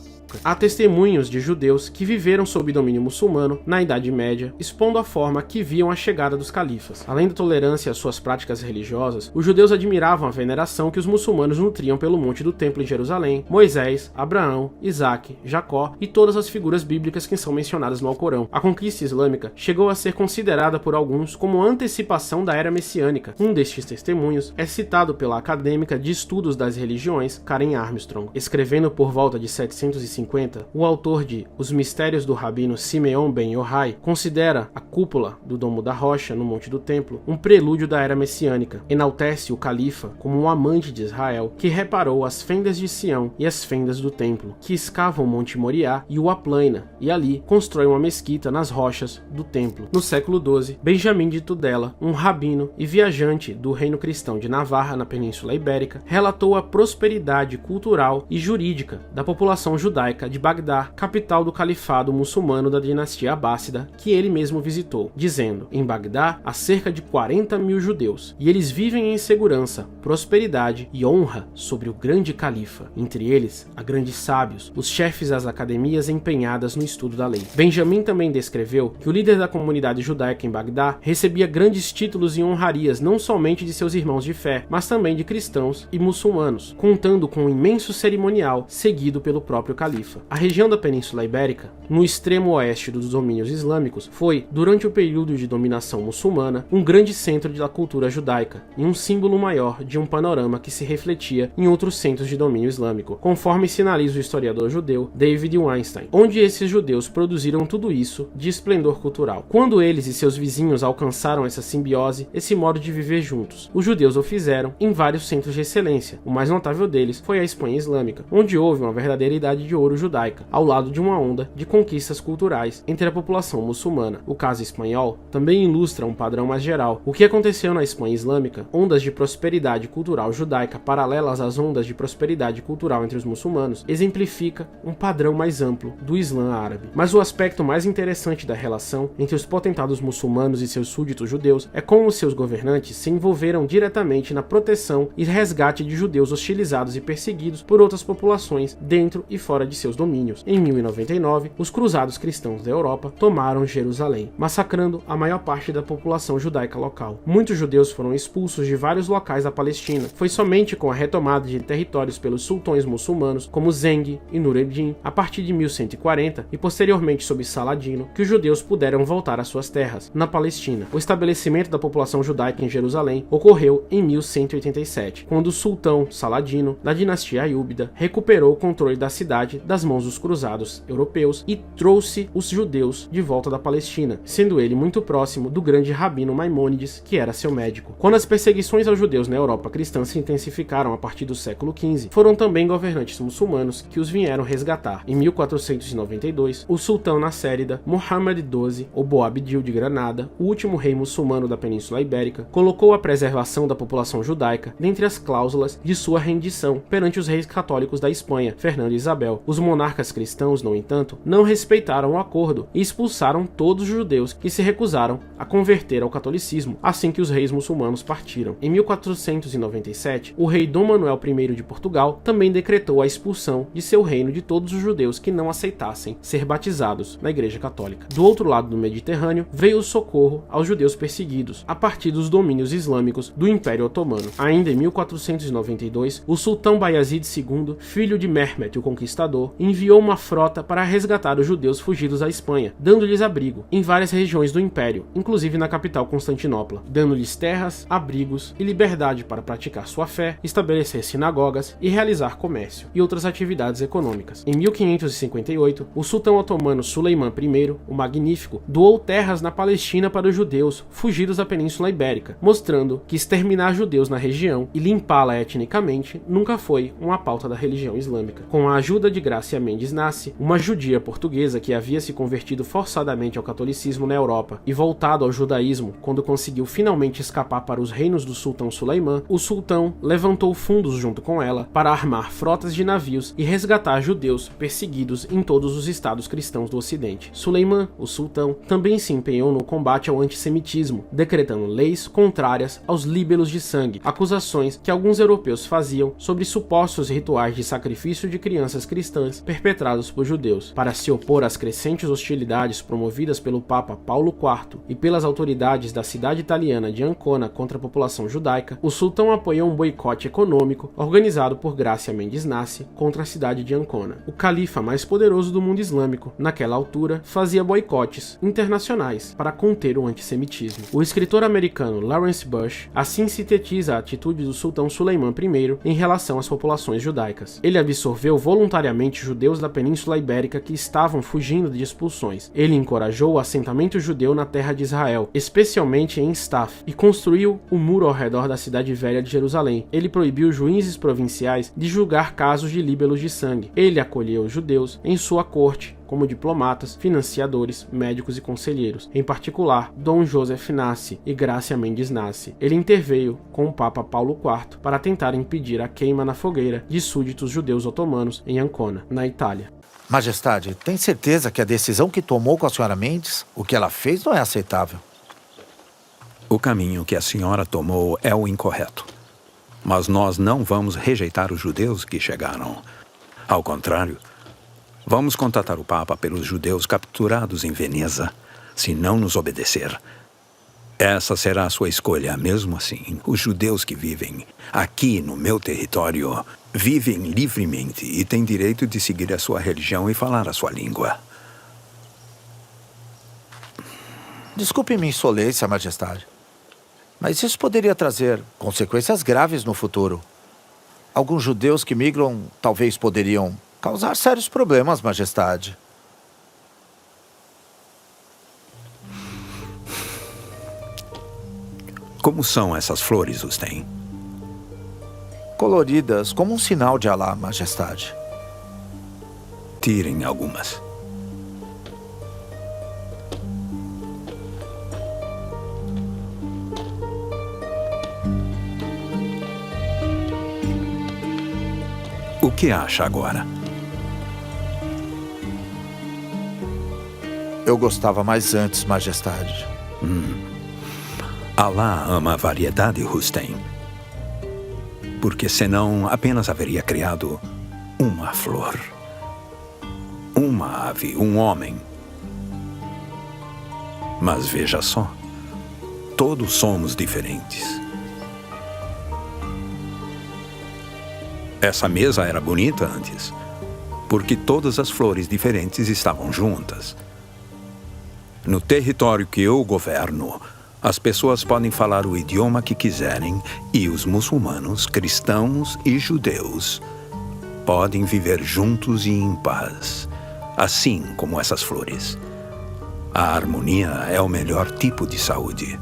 Há testemunhos de judeus que viveram sob domínio muçulmano na Idade Média, expondo a forma que viam a chegada dos califas. Além da tolerância às suas práticas religiosas, os judeus admiravam a veneração que os muçulmanos nutriam pelo Monte do Templo em Jerusalém, Moisés, Abraão, Isaac, Jacó e todas as figuras bíblicas que são mencionadas no Alcorão. A conquista islâmica chegou a ser considerada por alguns como antecipação da era messiânica. Um destes testemunhos é citado pela acadêmica de estudos das religiões Karen Armstrong, escrevendo por volta de 750, o autor de Os Mistérios do Rabino Simeon Ben Yohai considera a cúpula do Domo da Rocha no Monte do Templo um prelúdio da era messiânica. Enaltece o califa como um amante de Israel que reparou as fendas de Sião e as fendas do templo, que escava o Monte Moriá e o aplana, e ali constrói uma mesquita nas rochas do templo. No século XII, Benjamim de Tudela, um rabino e viajante do reino cristão de Navarra, na Península Ibérica, relatou a prosperidade cultural e jurídica da população judaica de Bagdá, capital do califado muçulmano da dinastia Abássida, que ele mesmo visitou, dizendo: em Bagdá há cerca de 40 mil judeus, e eles vivem em segurança, prosperidade e honra sobre o grande califa. Entre eles, há grandes sábios, os chefes das academias empenhadas no estudo da lei. Benjamim também descreveu que o líder da comunidade judaica em Bagdá recebia grandes títulos e honrarias não somente de seus irmãos de fé, mas também de cristãos e muçulmanos, contando com um imenso cerimonial seguido pelo próprio califa. A região da Península Ibérica, no extremo oeste dos domínios islâmicos, foi, durante o período de dominação muçulmana, um grande centro da cultura judaica e um símbolo maior de um panorama que se refletia em outros centros de domínio islâmico, conforme sinaliza o historiador judeu David Weinstein, onde esses judeus produziram tudo isso de esplendor cultural. Quando eles e seus vizinhos alcançaram essa simbiose, esse modo de viver juntos, os judeus o fizeram em vários centros de excelência. O mais notável deles foi a Espanha islâmica, onde houve uma verdadeira idade de ouro judaica, ao lado de uma onda de conquistas culturais entre a população muçulmana. O caso espanhol também ilustra um padrão mais geral. O que aconteceu na Espanha islâmica, ondas de prosperidade cultural judaica paralelas às ondas de prosperidade cultural entre os muçulmanos, exemplifica um padrão mais amplo do Islã árabe. Mas o aspecto mais interessante da relação entre os potentados muçulmanos e seus súditos judeus é como seus governantes se envolveram diretamente na proteção e resgate de judeus hostilizados e perseguidos por outras populações dentro e fora de de seus domínios. Em 1099, os cruzados cristãos da Europa tomaram Jerusalém, massacrando a maior parte da população judaica local. Muitos judeus foram expulsos de vários locais da Palestina. Foi somente com a retomada de territórios pelos sultões muçulmanos, como Zenghi e Nur ed-Din, a partir de 1140 e posteriormente sob Saladino, que os judeus puderam voltar às suas terras. Na Palestina, o estabelecimento da população judaica em Jerusalém ocorreu em 1187, quando o sultão Saladino, da dinastia Aiúbida, recuperou o controle da cidade das mãos dos cruzados europeus e trouxe os judeus de volta da Palestina, sendo ele muito próximo do grande rabino Maimônides, que era seu médico. Quando as perseguições aos judeus na Europa cristã se intensificaram a partir do século XV, foram também governantes muçulmanos que os vieram resgatar. Em 1492, o sultão nassérida Muhammad XII, ou Boabdil de Granada, o último rei muçulmano da Península Ibérica, colocou a preservação da população judaica dentre as cláusulas de sua rendição perante os reis católicos da Espanha, Fernando e Isabel. Os monarcas cristãos, no entanto, não respeitaram o acordo e expulsaram todos os judeus que se recusaram a converter ao catolicismo assim que os reis muçulmanos partiram. Em 1497, o rei Dom Manuel I de Portugal também decretou a expulsão de seu reino de todos os judeus que não aceitassem ser batizados na Igreja Católica. Do outro lado do Mediterrâneo, veio o socorro aos judeus perseguidos a partir dos domínios islâmicos do Império Otomano. Ainda em 1492, o sultão Bayazid II, filho de Mehmet o Conquistador, enviou uma frota para resgatar os judeus fugidos à Espanha, dando-lhes abrigo em várias regiões do Império, inclusive na capital Constantinopla, dando-lhes terras, abrigos e liberdade para praticar sua fé, estabelecer sinagogas e realizar comércio e outras atividades econômicas. Em 1558, o sultão otomano Suleiman I, o Magnífico, doou terras na Palestina para os judeus fugidos da Península Ibérica, mostrando que exterminar judeus na região e limpá-la etnicamente nunca foi uma pauta da religião islâmica. Com a ajuda de Gracia Mendes Nassi, uma judia portuguesa que havia se convertido forçadamente ao catolicismo na Europa e voltado ao judaísmo quando conseguiu finalmente escapar para os reinos do sultão Suleiman, o sultão levantou fundos junto com ela para armar frotas de navios e resgatar judeus perseguidos em todos os estados cristãos do Ocidente. Suleiman, o sultão, também se empenhou no combate ao antissemitismo, decretando leis contrárias aos líbelos de sangue, acusações que alguns europeus faziam sobre supostos rituais de sacrifício de crianças cristãs perpetrados por judeus. Para se opor às crescentes hostilidades promovidas pelo Papa Paulo IV e pelas autoridades da cidade italiana de Ancona contra a população judaica, o sultão apoiou um boicote econômico organizado por Gracia Mendes Nassi contra a cidade de Ancona. O califa mais poderoso do mundo islâmico, naquela altura, fazia boicotes internacionais para conter o antissemitismo. O escritor americano Lawrence Bush assim sintetiza a atitude do sultão Suleiman I em relação às populações judaicas. Ele absorveu voluntariamente judeus da Península Ibérica que estavam fugindo de expulsões. Ele encorajou o assentamento judeu na terra de Israel, especialmente em Staf, e construiu o muro ao redor da cidade velha de Jerusalém. Ele proibiu juízes provinciais de julgar casos de líbelos de sangue. Ele acolheu os judeus em sua corte como diplomatas, financiadores, médicos e conselheiros, em particular Dom Joseph Nassi e Gracia Mendes Nassi. Ele interveio com o Papa Paulo IV para tentar impedir a queima na fogueira de súditos judeus otomanos em Ancona, na Itália. Majestade, tem certeza que a decisão que tomou com a senhora Mendes, o que ela fez não é aceitável? O caminho que a senhora tomou é o incorreto. Mas nós não vamos rejeitar os judeus que chegaram. Ao contrário, vamos contatar o Papa pelos judeus capturados em Veneza, se não nos obedecer. Essa será a sua escolha. Mesmo assim, os judeus que vivem aqui no meu território vivem livremente e têm direito de seguir a sua religião e falar a sua língua. Desculpe minha insolência, Majestade, mas isso poderia trazer consequências graves no futuro. Alguns judeus que migram talvez poderiam causar sérios problemas, Majestade. Como são essas flores, Rustem? Coloridas como um sinal de Alá, Majestade. Tirem algumas. O que acha agora? Eu gostava mais antes, Majestade. Alá ama a variedade, Rustem. Porque senão apenas haveria criado uma flor. uma ave, um homem. Mas veja só, todos somos diferentes. Essa mesa era bonita antes, porque todas as flores diferentes estavam juntas. No território que eu governo, as pessoas podem falar o idioma que quiserem e os muçulmanos, cristãos e judeus podem viver juntos e em paz, assim como essas flores. A harmonia é o melhor tipo de saúde.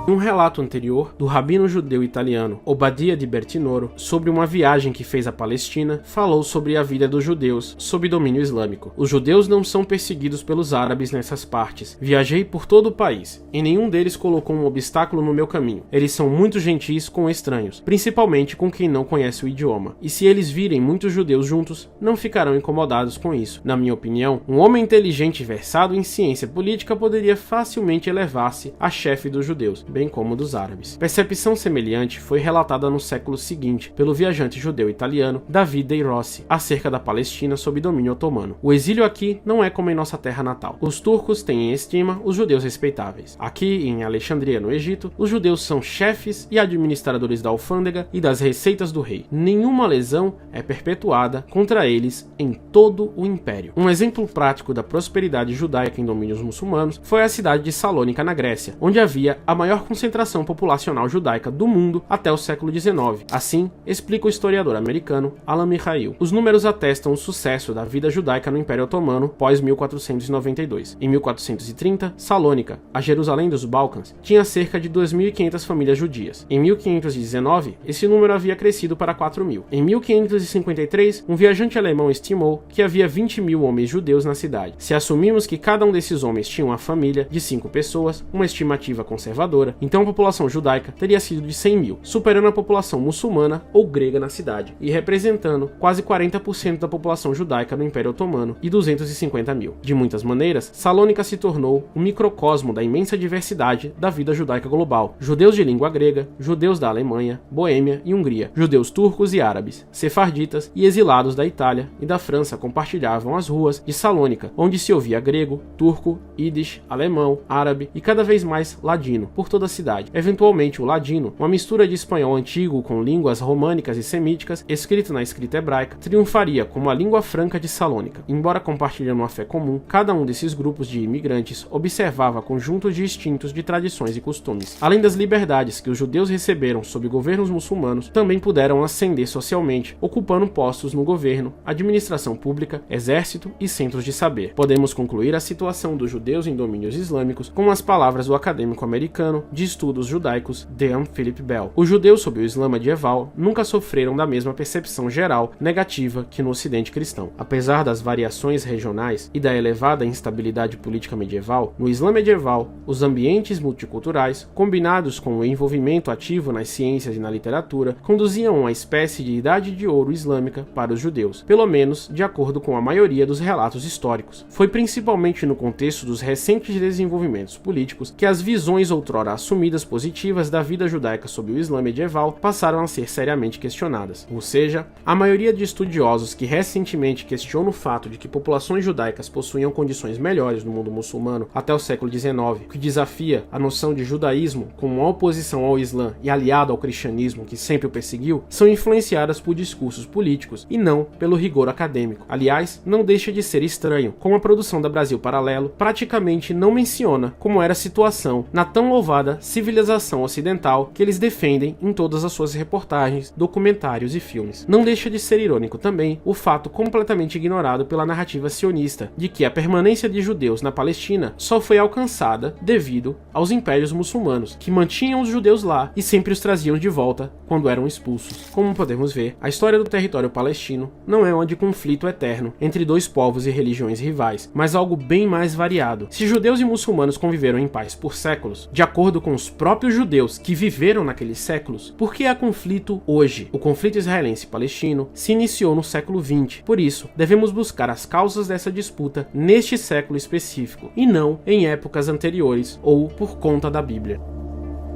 Um relato anterior do rabino judeu italiano Obadia di Bertinoro sobre uma viagem que fez à Palestina falou sobre a vida dos judeus sob domínio islâmico. Os judeus não são perseguidos pelos árabes nessas partes. Viajei por todo o país e nenhum deles colocou um obstáculo no meu caminho. Eles são muito gentis com estranhos, principalmente com quem não conhece o idioma. E se eles virem muitos judeus juntos, não ficarão incomodados com isso. Na minha opinião, um homem inteligente e versado em ciência política poderia facilmente elevar-se a chefe dos judeus, bem como dos árabes. Percepção semelhante foi relatada no século seguinte pelo viajante judeu italiano David dei Rossi acerca da Palestina sob domínio otomano. O exílio aqui não é como em nossa terra natal. Os turcos têm em estima os judeus respeitáveis. Aqui, em Alexandria, no Egito, os judeus são chefes e administradores da alfândega e das receitas do rei. Nenhuma lesão é perpetuada contra eles em todo o império. Um exemplo prático da prosperidade judaica em domínios muçulmanos foi a cidade de Salônica, na Grécia, onde havia a maior concentração populacional judaica do mundo até o século XIX. Assim, explica o historiador americano Alan Mihail. Os números atestam o sucesso da vida judaica no Império Otomano pós 1492. Em 1430, Salônica, a Jerusalém dos Balcãs, tinha cerca de 2.500 famílias judias. Em 1519, esse número havia crescido para 4.000. Em 1553, um viajante alemão estimou que havia 20.000 homens judeus na cidade. Se assumimos que cada um desses homens tinha uma família de 5 pessoas, uma estimativa conservadora, então a população judaica teria sido de 100.000, superando a população muçulmana ou grega na cidade, e representando quase 40% da população judaica no Império Otomano e 250.000. De muitas maneiras, Salônica se tornou um microcosmo da imensa diversidade da vida judaica global. Judeus de língua grega, judeus da Alemanha, Boêmia e Hungria, judeus turcos e árabes, sefarditas e exilados da Itália e da França compartilhavam as ruas de Salônica, onde se ouvia grego, turco, ídish, alemão, árabe e cada vez mais ladino por toda a cidade. Eventualmente o ladino, uma mistura de espanhol antigo com línguas românicas e semíticas, escrito na escrita hebraica, triunfaria como a língua franca de Salônica. Embora compartilhando uma fé comum, cada um desses grupos de imigrantes observava conjuntos distintos de tradições e costumes. Além das liberdades que os judeus receberam sob governos muçulmanos, também puderam ascender socialmente, ocupando postos no governo, administração pública, exército e centros de saber. Podemos concluir a situação dos judeus em domínios islâmicos com as palavras do acadêmico americano de estudos judaicos Dean Philip Bell. Os judeus sob o Islã medieval nunca sofreram da mesma percepção geral negativa que no Ocidente cristão. Apesar das variações regionais e da elevada instabilidade política medieval, no Islã medieval, os ambientes multiculturais, combinados com o envolvimento ativo nas ciências e na literatura, conduziam a uma espécie de idade de ouro islâmica para os judeus, pelo menos de acordo com a maioria dos relatos históricos. Foi principalmente no contexto dos recentes desenvolvimentos políticos que as visões outrora assumidas positivas da vida judaica sob o Islã medieval passaram a ser seriamente questionadas. Ou seja, a maioria de estudiosos que recentemente questionam o fato de que populações judaicas possuíam condições melhores no mundo muçulmano até o século XIX, o que desafia a noção de judaísmo como uma oposição ao Islã e aliado ao cristianismo que sempre o perseguiu, são influenciadas por discursos políticos e não pelo rigor acadêmico. Aliás, não deixa de ser estranho como a produção da Brasil Paralelo praticamente não menciona como era a situação na tão louvada civilização ocidental que eles defendem em todas as suas reportagens, documentários e filmes. Não deixa de ser irônico também o fato completamente ignorado pela narrativa sionista de que a permanência de judeus na Palestina só foi alcançada devido aos impérios muçulmanos, que mantinham os judeus lá e sempre os traziam de volta quando eram expulsos. Como podemos ver, a história do território palestino não é uma de conflito eterno entre dois povos e religiões rivais, mas algo bem mais variado. Se judeus e muçulmanos conviveram em paz por séculos, de acordo com os próprios judeus que viveram naqueles séculos, por que há conflito hoje? O conflito israelense-palestino se iniciou no século XX, por isso devemos buscar as causas dessa disputa neste século específico, e não em épocas anteriores ou por conta da Bíblia.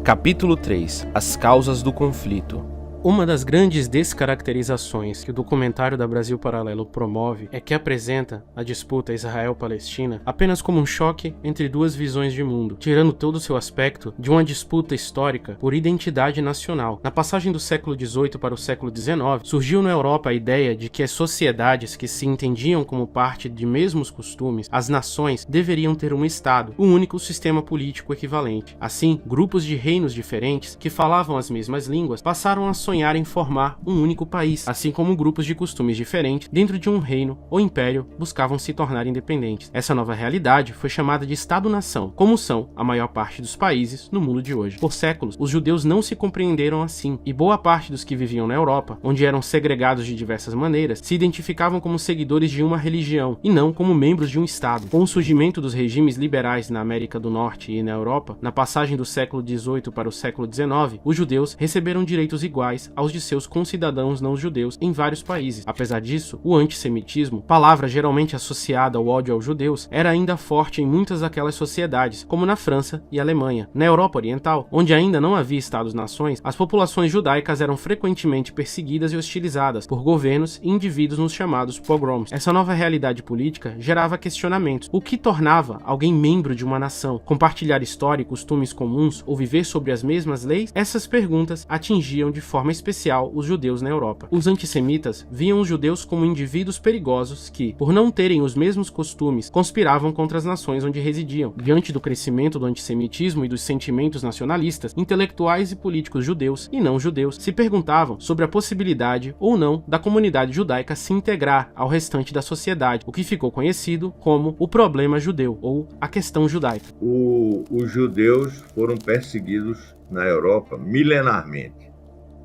Capítulo 3 – As causas do conflito. Uma das grandes descaracterizações que o documentário da Brasil Paralelo promove é que apresenta a disputa Israel-Palestina apenas como um choque entre duas visões de mundo, tirando todo o seu aspecto de uma disputa histórica por identidade nacional. Na passagem do século XVIII para o século XIX, surgiu na Europa a ideia de que as sociedades que se entendiam como parte de mesmos costumes, as nações, deveriam ter um Estado, um único sistema político equivalente. Assim, grupos de reinos diferentes que falavam as mesmas línguas passaram a sonhar em formar um único país, assim como grupos de costumes diferentes dentro de um reino ou império buscavam se tornar independentes. Essa nova realidade foi chamada de Estado-nação, como são a maior parte dos países no mundo de hoje. Por séculos, os judeus não se compreenderam assim, e boa parte dos que viviam na Europa, onde eram segregados de diversas maneiras, se identificavam como seguidores de uma religião e não como membros de um Estado. Com o surgimento dos regimes liberais na América do Norte e na Europa, na passagem do século XVIII para o século XIX, os judeus receberam direitos iguais aos de seus concidadãos não judeus em vários países. Apesar disso, o antissemitismo, palavra geralmente associada ao ódio aos judeus, era ainda forte em muitas daquelas sociedades, como na França e Alemanha. Na Europa Oriental, onde ainda não havia Estados-nações, as populações judaicas eram frequentemente perseguidas e hostilizadas por governos e indivíduos nos chamados pogroms. Essa nova realidade política gerava questionamentos. O que tornava alguém membro de uma nação? Compartilhar história e costumes comuns ou viver sobre as mesmas leis? Essas perguntas atingiam de forma especial os judeus na Europa. Os antissemitas viam os judeus como indivíduos perigosos que, por não terem os mesmos costumes, conspiravam contra as nações onde residiam. Diante do crescimento do antissemitismo e dos sentimentos nacionalistas, intelectuais e políticos judeus e não judeus se perguntavam sobre a possibilidade ou não da comunidade judaica se integrar ao restante da sociedade, o que ficou conhecido como o problema judeu ou a questão judaica. Os judeus foram perseguidos na Europa milenarmente.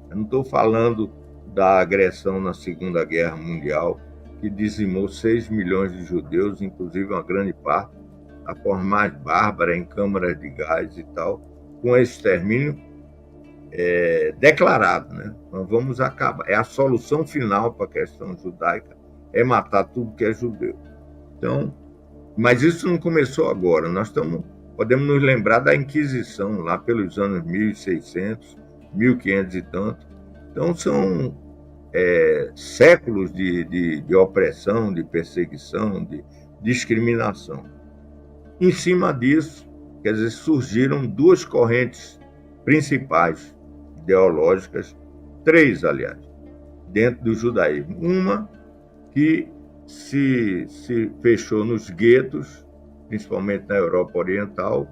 Eu não estou falando da agressão na Segunda Guerra Mundial, que dizimou 6 milhões de judeus, inclusive uma grande parte, a forma mais bárbara, em câmaras de gás e tal, com extermínio declarado, né? Nós vamos acabar. É a solução final para a questão judaica, é matar tudo que é judeu. Então, mas isso não começou agora. Podemos nos lembrar da Inquisição, lá pelos anos 1600, 1500 e tanto. Então, são séculos de opressão, de perseguição, de discriminação. Em cima disso, quer dizer, surgiram duas correntes principais ideológicas, três, aliás, dentro do judaísmo. Uma que se fechou nos guetos, principalmente na Europa Oriental,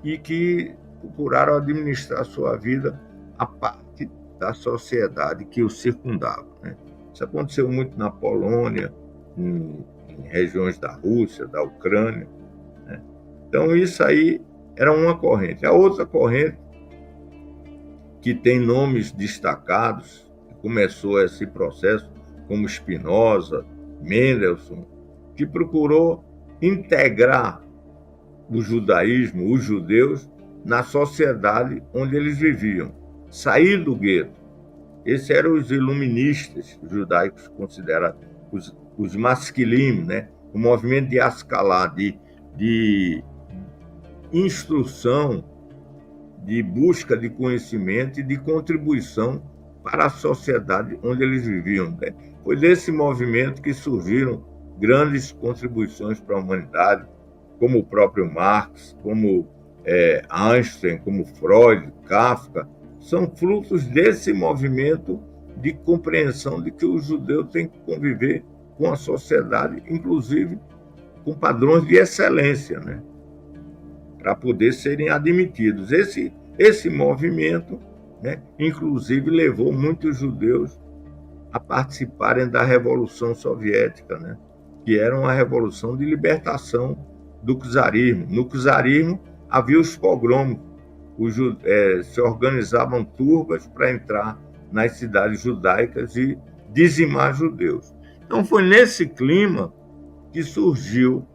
e que procuraram administrar sua vida a parte da sociedade que o circundava, né? Isso aconteceu muito na Polônia, em regiões da Rússia, da Ucrânia, né? Então isso aí era uma corrente. A outra corrente, que tem nomes destacados, que começou esse processo, como Spinoza, Mendelssohn, que procurou integrar o judaísmo, os judeus, na sociedade onde eles viviam, sair do gueto. Esses eram os iluministas judaicos, considerados os masquilim, né? O movimento de Ascalá, de instrução, de busca de conhecimento e de contribuição para a sociedade onde eles viviam, né? Foi desse movimento que surgiram grandes contribuições para a humanidade, como o próprio Marx, como Einstein, como Freud, Kafka. São frutos desse movimento de compreensão de que o judeu tem que conviver com a sociedade, inclusive com padrões de excelência, né? Para poder serem admitidos. Esse movimento, né, inclusive, levou muitos judeus a participarem da Revolução Soviética, né, que era uma revolução de libertação do czarismo. No czarismo havia os pogroms, se organizavam turbas para entrar nas cidades judaicas e dizimar judeus. Então foi nesse clima que surgiu,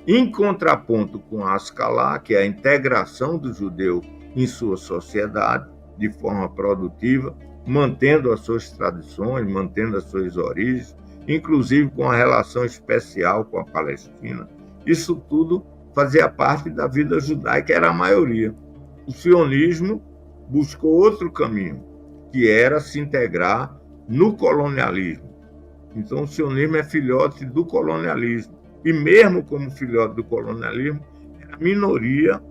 em contraponto com a Ascalá, que é a integração do judeu em sua sociedade de forma produtiva, mantendo as suas tradições, mantendo as suas origens, inclusive com a relação especial com a Palestina. Isso tudo fazia parte da vida judaica, era a maioria. O sionismo buscou outro caminho. que era se integrar no colonialismo. Então, o sionismo é filhote do colonialismo. E mesmo como filhote do colonialismo, era minoria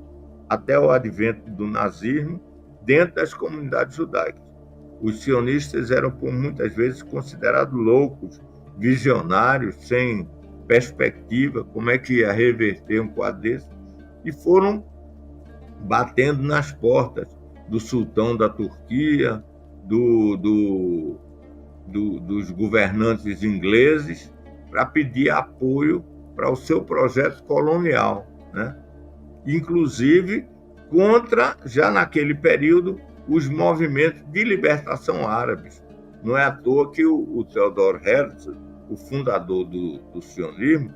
até o advento do nazismo dentro das comunidades judaicas. Os sionistas eram, por muitas vezes, considerados loucos, visionários, sem perspectiva, como é que ia reverter um quadro desse, e foram batendo nas portas do sultão da Turquia, dos governantes ingleses, para pedir apoio para o seu projeto colonial, né? Inclusive contra, já naquele período, os movimentos de libertação árabes. Não é à toa que o Theodor Herzl, o fundador do sionismo,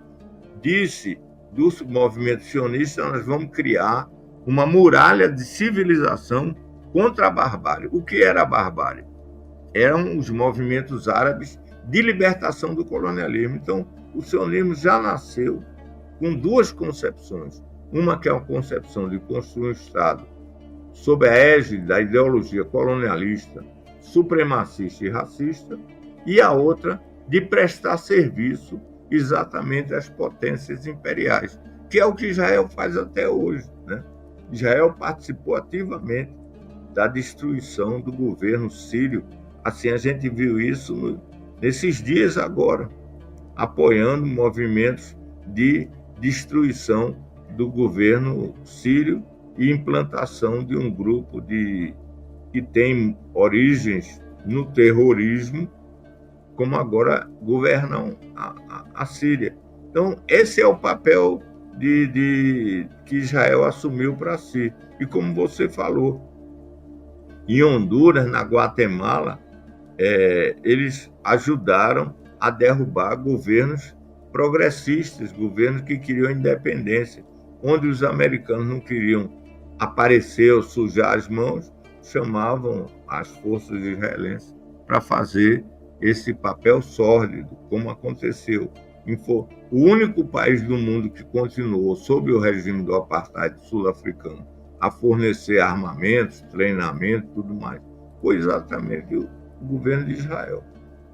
disse dos movimentos sionistas: nós vamos criar uma muralha de civilização contra a barbárie. O que era a barbárie? Eram os movimentos árabes de libertação do colonialismo. Então, o sionismo já nasceu com duas concepções. Uma que é uma concepção de construir um Estado sob a égide da ideologia colonialista, supremacista e racista, e a outra de prestar serviço exatamente às potências imperiais, que é o que Israel faz até hoje, né? Israel participou ativamente da destruição do governo sírio. Assim, a gente viu isso nesses dias agora, apoiando movimentos de destruição do governo sírio e implantação de um grupo que tem origens no terrorismo, como agora governam a Síria. Então, esse é o papel que Israel assumiu para si. E como você falou, em Honduras, na Guatemala, eles ajudaram a derrubar governos progressistas, governos que queriam independência, onde os americanos não queriam aparecer ou sujar as mãos, chamavam as forças israelenses para fazer esse papel sórdido, como aconteceu. O único país do mundo que continuou sob o regime do apartheid sul-africano a fornecer armamentos, treinamento e tudo mais foi exatamente o governo de Israel.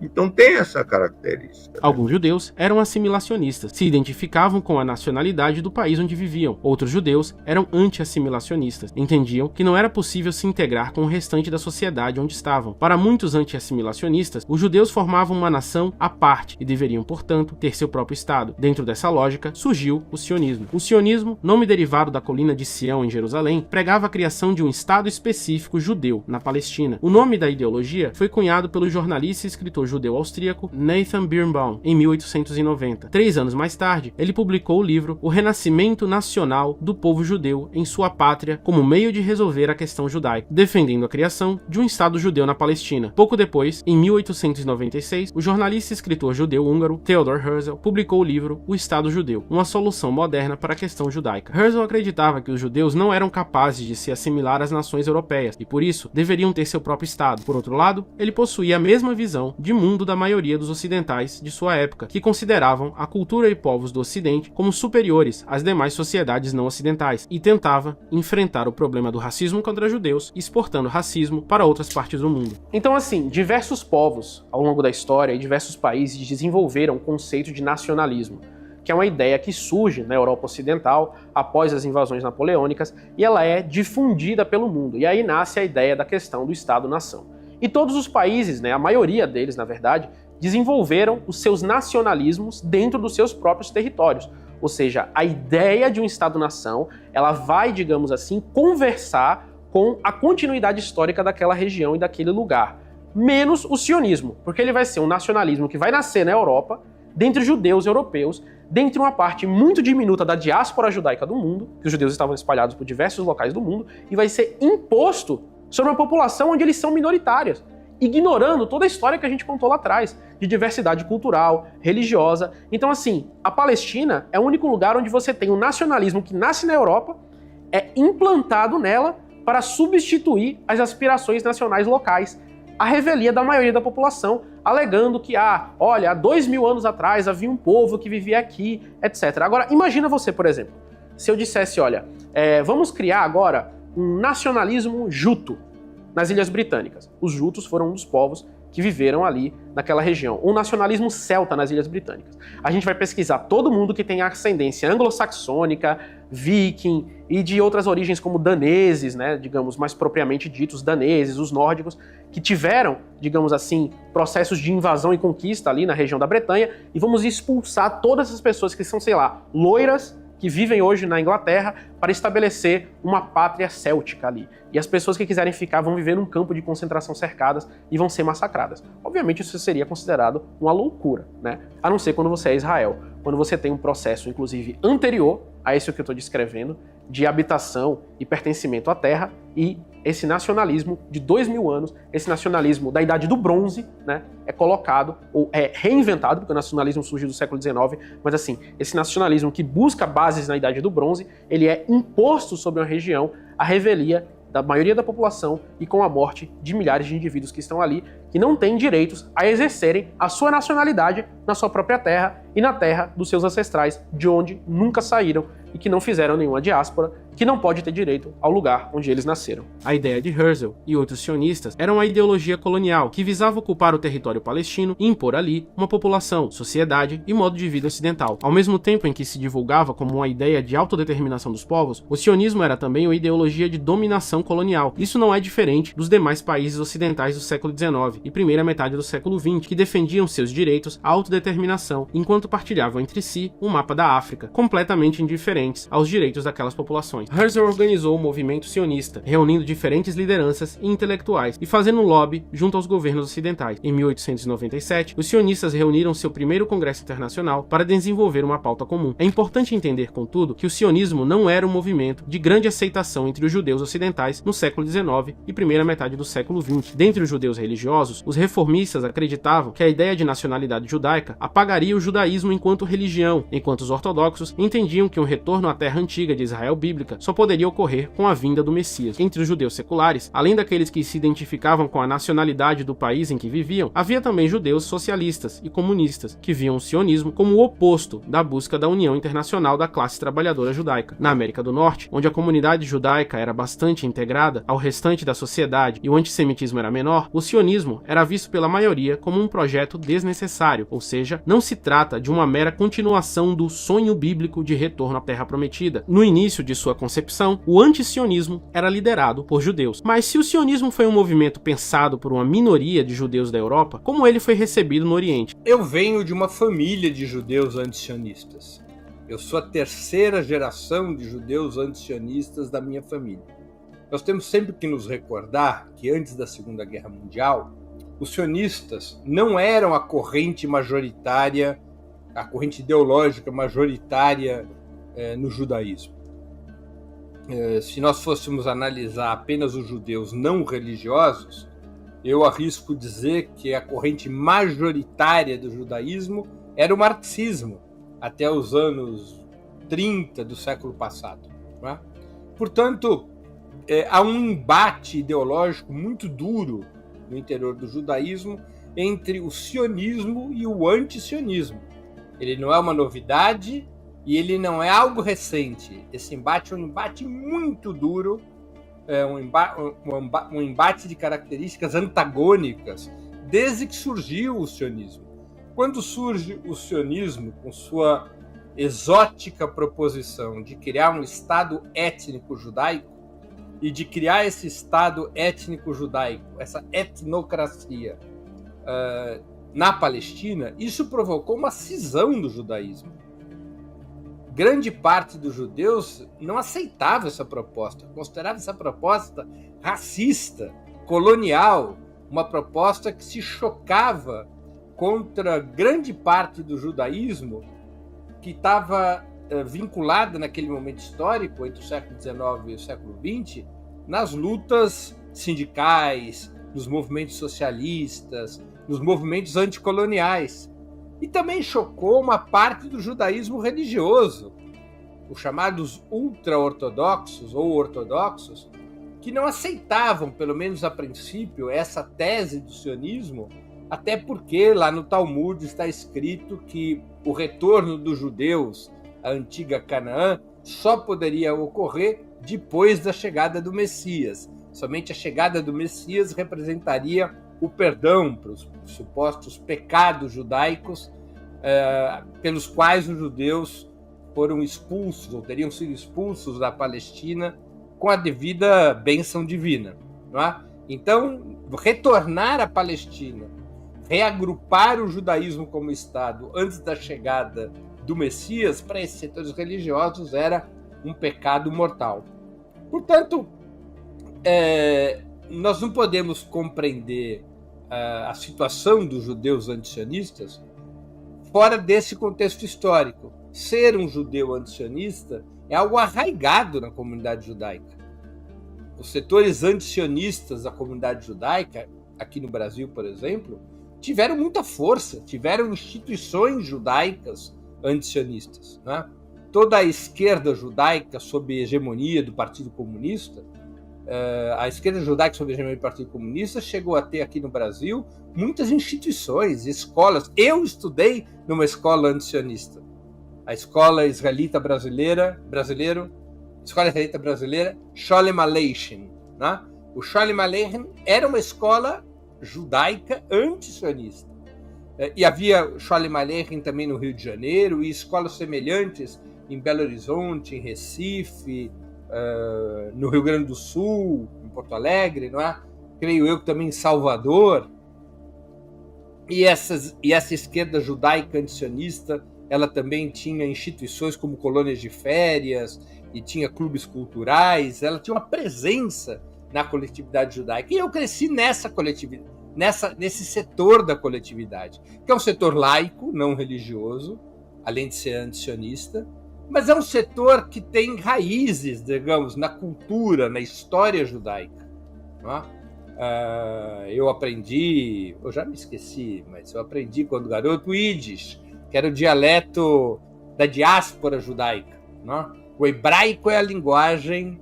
Então tem essa característica. Alguns judeus eram assimilacionistas, se identificavam com a nacionalidade do país onde viviam. Outros judeus eram anti-assimilacionistas, entendiam que não era possível se integrar com o restante da sociedade onde estavam. Para muitos anti-assimilacionistas, os judeus formavam uma nação à parte e deveriam, portanto, ter seu próprio Estado. Dentro dessa lógica, surgiu o sionismo. O sionismo, nome derivado da colina de Sião em Jerusalém, pregava a criação de um Estado específico judeu na Palestina. O nome da ideologia foi cunhado pelo jornalista e escritor judeu austríaco Nathan Birnbaum em 1890. 3 anos mais tarde, ele publicou o livro O Renascimento Nacional do Povo Judeu em Sua Pátria como meio de resolver a questão judaica, defendendo a criação de um Estado judeu na Palestina. Pouco depois, em 1896, o jornalista e escritor judeu húngaro Theodor Herzl publicou o livro O Estado Judeu, uma solução moderna para a questão judaica. Herzl acreditava que os judeus não eram capazes de se assimilar às nações europeias e, por isso, deveriam ter seu próprio Estado. Por outro lado, ele possuía a mesma visão de mundo da maioria dos ocidentais de sua época, que consideravam a cultura e povos do Ocidente como superiores às demais sociedades não ocidentais, e tentava enfrentar o problema do racismo contra judeus, exportando racismo para outras partes do mundo. Então, assim, diversos povos ao longo da história e diversos países desenvolveram o conceito de nacionalismo, que é uma ideia que surge na Europa Ocidental após as invasões napoleônicas, e ela é difundida pelo mundo, e aí nasce a ideia da questão do Estado-nação. E todos os países, a maioria deles, na verdade, desenvolveram os seus nacionalismos dentro dos seus próprios territórios. Ou seja, a ideia de um Estado-nação, ela vai, digamos assim, conversar com a continuidade histórica daquela região e daquele lugar. Menos o sionismo, porque ele vai ser um nacionalismo que vai nascer na Europa, dentre judeus europeus, dentre uma parte muito diminuta da diáspora judaica do mundo, que os judeus estavam espalhados por diversos locais do mundo, e vai ser imposto sobre uma população onde eles são minoritários, ignorando toda a história que a gente contou lá atrás, de diversidade cultural, religiosa. Então, assim, a Palestina é o único lugar onde você tem um nacionalismo que nasce na Europa, é implantado nela para substituir as aspirações nacionais locais, a revelia da maioria da população, alegando que, olha, há 2000 anos atrás havia um povo que vivia aqui, etc. Agora, imagina você, por exemplo, se eu dissesse, olha, vamos criar agora um nacionalismo juto. nas Ilhas Britânicas. Os jutos foram um dos povos que viveram ali naquela região. O nacionalismo celta nas Ilhas Britânicas. A gente vai pesquisar todo mundo que tem ascendência anglo-saxônica, viking e de outras origens como daneses, né, digamos, mais propriamente ditos daneses, os nórdicos, que tiveram, digamos assim, processos de invasão e conquista ali na região da Bretanha, e vamos expulsar todas essas pessoas que são, sei lá, loiras, que vivem hoje na Inglaterra, para estabelecer uma pátria céltica ali. E as pessoas que quiserem ficar vão viver num campo de concentração cercadas e vão ser massacradas. Obviamente isso seria considerado uma loucura, né? A não ser quando você é Israel, quando você tem um processo, inclusive, anterior a esse que eu estou descrevendo, de habitação e pertencimento à terra, e esse nacionalismo de 2000 anos, esse nacionalismo da Idade do Bronze, né, é colocado, ou é reinventado, porque o nacionalismo surgiu do século XIX, mas assim, esse nacionalismo que busca bases na Idade do Bronze, ele é imposto sobre uma região à revelia da maioria da população e com a morte de milhares de indivíduos que estão ali, que não têm direitos a exercerem a sua nacionalidade na sua própria terra e na terra dos seus ancestrais, de onde nunca saíram e que não fizeram nenhuma diáspora, que não pode ter direito ao lugar onde eles nasceram. A ideia de Herzl e outros sionistas era uma ideologia colonial que visava ocupar o território palestino e impor ali uma população, sociedade e modo de vida ocidental. Ao mesmo tempo em que se divulgava como uma ideia de autodeterminação dos povos, o sionismo era também uma ideologia de dominação colonial. Isso não é diferente dos demais países ocidentais do século XIX e primeira metade do século XX, que defendiam seus direitos à autodeterminação, enquanto partilhavam entre si um mapa da África, completamente indiferentes aos direitos daquelas populações. Herzl organizou o movimento sionista, reunindo diferentes lideranças e intelectuais e fazendo lobby junto aos governos ocidentais. Em 1897, os sionistas reuniram seu primeiro congresso internacional para desenvolver uma pauta comum. É importante entender, contudo, que o sionismo não era um movimento de grande aceitação entre os judeus ocidentais no século XIX e primeira metade do século XX. Dentre os judeus religiosos, os reformistas acreditavam que a ideia de nacionalidade judaica apagaria o judaísmo enquanto religião, enquanto os ortodoxos entendiam que um retorno à terra antiga de Israel bíblica só poderia ocorrer com a vinda do Messias. Entre os judeus seculares, além daqueles que se identificavam com a nacionalidade do país em que viviam, havia também judeus socialistas e comunistas, que viam o sionismo como o oposto da busca da união internacional da classe trabalhadora judaica. Na América do Norte, onde a comunidade judaica era bastante integrada ao restante da sociedade e o antissemitismo era menor, o sionismo era visto pela maioria como um projeto desnecessário, ou seja, não se trata de uma mera continuação do sonho bíblico de retorno à Terra Prometida. No início de sua concepção, o antisionismo era liderado por judeus. Mas se o sionismo foi um movimento pensado por uma minoria de judeus da Europa, como ele foi recebido no Oriente? Eu venho de uma família de judeus antisionistas. Eu sou a terceira geração de judeus antisionistas da minha família. Nós temos sempre que nos recordar que antes da Segunda Guerra Mundial, os sionistas não eram a corrente majoritária, a corrente ideológica majoritária no judaísmo. Se nós fôssemos analisar apenas os judeus não religiosos, eu arrisco dizer que a corrente majoritária do judaísmo era o marxismo, até os anos 30 do século passado. Não é? Portanto, há um embate ideológico muito duro no interior do judaísmo entre o sionismo e o antisionismo. Ele não é uma novidade e ele não é algo recente. Esse embate é um embate muito duro, um embate de características antagônicas desde que surgiu o sionismo. Quando surge o sionismo com sua exótica proposição de criar um Estado étnico judaico e de criar esse Estado étnico judaico, essa etnocracia na Palestina, isso provocou uma cisão do judaísmo. Grande parte dos judeus não aceitava essa proposta, considerava essa proposta racista, colonial, uma proposta que se chocava contra grande parte do judaísmo que estava vinculada naquele momento histórico, entre o século XIX e o século XX, nas lutas sindicais, nos movimentos socialistas, nos movimentos anticoloniais. E também chocou uma parte do judaísmo religioso, os chamados ultra-ortodoxos ou ortodoxos, que não aceitavam, pelo menos a princípio, essa tese do sionismo, até porque lá no Talmud está escrito que o retorno dos judeus à antiga Canaã só poderia ocorrer depois da chegada do Messias. Somente a chegada do Messias representaria o perdão para os supostos pecados judaicos pelos quais os judeus foram expulsos ou teriam sido expulsos da Palestina com a devida bênção divina. Não é? Então, retornar à Palestina, reagrupar o judaísmo como Estado antes da chegada do Messias, para esses setores religiosos, era um pecado mortal. Portanto, nós não podemos compreender a situação dos judeus antisionistas fora desse contexto histórico. Ser um judeu antisionista é algo arraigado na comunidade judaica. Os setores antisionistas da comunidade judaica, aqui no Brasil, por exemplo, tiveram muita força, tiveram instituições judaicas antisionistas. Né? Toda a esquerda judaica sob hegemonia do Partido Comunista, a esquerda judaica sob hegemonia do Partido Comunista chegou a ter aqui no Brasil muitas instituições, escolas. Eu estudei numa escola antisionista, a Escola Israelita Brasileira, Escola Israelita Brasileira, Sholem Aleichem. Né? O Sholem Aleichem era uma escola judaica antisionista. E havia Sholem Aleichem também no Rio de Janeiro, e escolas semelhantes em Belo Horizonte, em Recife, no Rio Grande do Sul, em Porto Alegre, não é? Creio eu que também em Salvador. E essa esquerda judaica antisionista, ela também tinha instituições como colônias de férias, e tinha clubes culturais, ela tinha uma presença na coletividade judaica. E eu cresci nessa coletividade, nesse setor da coletividade, que é um setor laico, não religioso, além de ser antisionista, mas é um setor que tem raízes, digamos, na cultura, na história judaica. Não é? Eu aprendi, eu já me esqueci, mas eu aprendi quando garoto o Yiddish, que era o dialeto da diáspora judaica. Não é? O hebraico é a linguagem,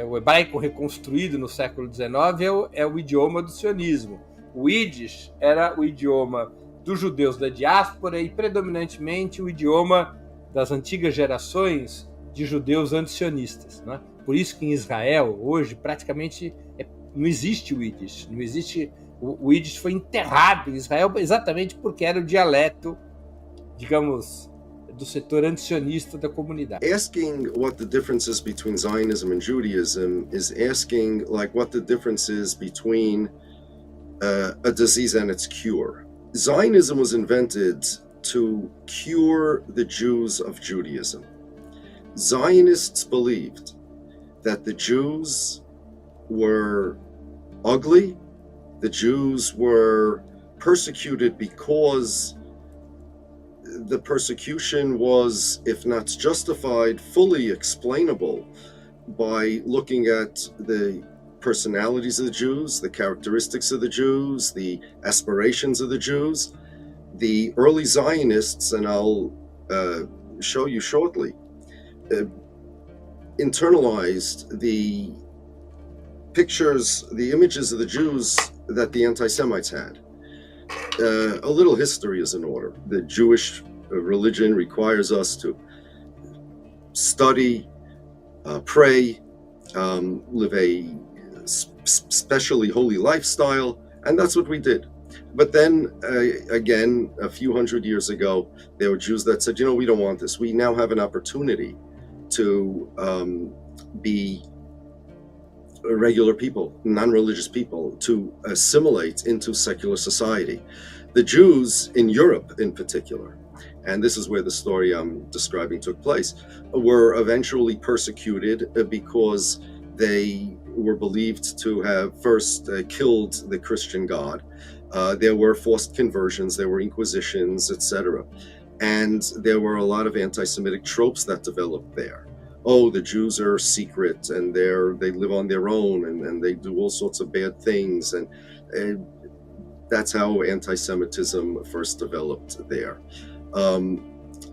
o hebraico reconstruído no século XIX é o idioma do sionismo. O Yiddish era o idioma dos judeus da diáspora e predominantemente o idioma das antigas gerações de judeus antisionistas. Né? Por isso que em Israel, hoje, praticamente não existe o Yiddish. Não existe, o Yiddish foi enterrado em Israel exatamente porque era o dialeto, digamos, do setor antisionista da comunidade. Asking what the difference is between Zionism and Judaism is asking like what the difference is between a disease and its cure. Zionism was invented to cure the Jews of Judaism. Zionists believed that the Jews were ugly, the Jews were persecuted because the persecution was, if not justified, fully explainable by looking at the personalities of the Jews, the characteristics of the Jews, the aspirations of the Jews. The early Zionists, and I'll show you shortly, internalized the pictures, the images of the Jews that the anti-Semites had. A little history is in order. The Jewish religion requires us to study, pray, live a specially holy lifestyle, and that's what we did. But then, again, a few hundred years ago, there were Jews that said, we don't want this. We now have an opportunity to be regular people, non-religious people, to assimilate into secular society. The Jews in Europe in particular, and this is where the story I'm describing took place, were eventually persecuted because they were believed to have first killed the Christian God. There were forced conversions, there were inquisitions, etc. And there were a lot of anti-Semitic tropes that developed there. Oh, the Jews are secret and they live on their own and they do all sorts of bad things. And that's how anti-Semitism first developed there.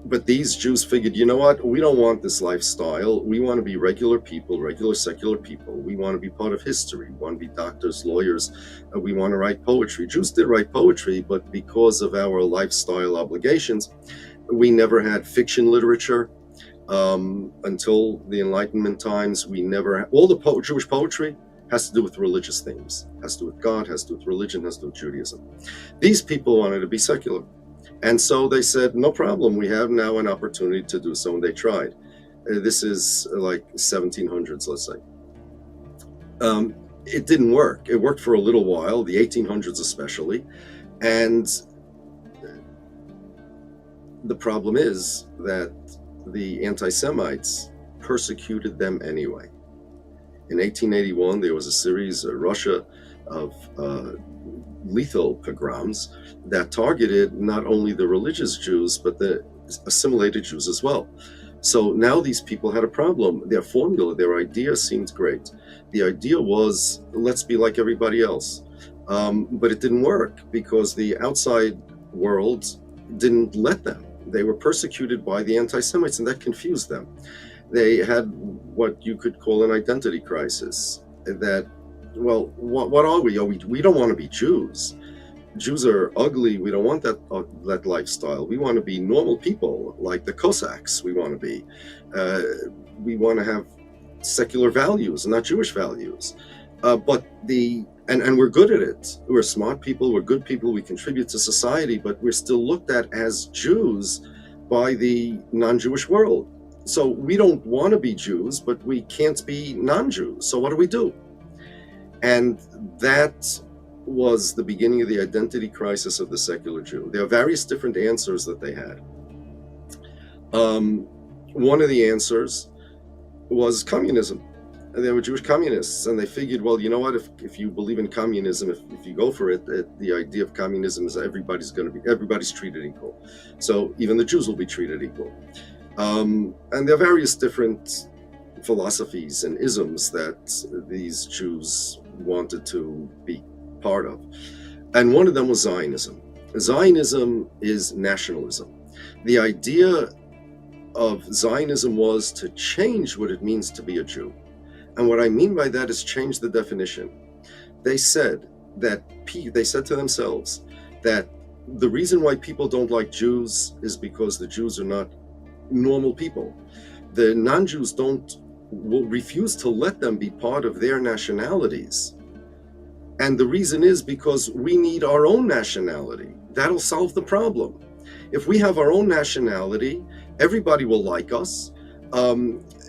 But these Jews figured, you know what? We don't want this lifestyle. We want to be regular people, regular secular people. We want to be part of history. We want to be doctors, lawyers. We want to write poetry. Jews did write poetry, but because of our lifestyle obligations, we never had fiction literature. Until the Enlightenment times, we never had, all the Jewish poetry has to do with religious themes, has to do with God, has to do with religion, has to do with Judaism. These people wanted to be secular. And so they said, no problem, we have now an opportunity to do so, and they tried. This is like 1700s, let's say. It didn't work. It worked for a little while, the 1800s especially, and the problem is that the anti-Semites persecuted them anyway. In 1881, there was a series in Russia of lethal pogroms that targeted not only the religious Jews, but the assimilated Jews as well. So now these people had a problem. Their formula, their idea seemed great. The idea was, let's be like everybody else. But it didn't work because the outside world didn't let them. They were persecuted by the anti-Semites, and that confused them. They had what you could call an identity crisis. That, well, what are we? We don't want to be Jews. Jews are ugly. We don't want that lifestyle. We want to be normal people, like the Cossacks. We want to be. We want to have secular values, not Jewish values. And we're good at it. We're smart people. We're good people. We contribute to society, but we're still looked at as Jews by the non-Jewish world. So we don't want to be Jews, but we can't be non-Jews. So what do? And that was the beginning of the identity crisis of the secular Jew. There are various different answers that they had. One of the answers was communism. And they were Jewish communists, and they figured, well, you know what, if you believe in communism, if you go for it, the idea of communism is that everybody's treated equal. So even the Jews will be treated equal. And there are various different philosophies and isms that these Jews wanted to be part of. And one of them was Zionism. Zionism is nationalism. The idea of Zionism was to change what it means to be a Jew. And what I mean by that is change the definition. They said to themselves that the reason why people don't like Jews is because the Jews are not normal people. The non-Jews will refuse to let them be part of their nationalities. And the reason is because we need our own nationality. That'll solve the problem. If we have our own nationality, everybody will like us.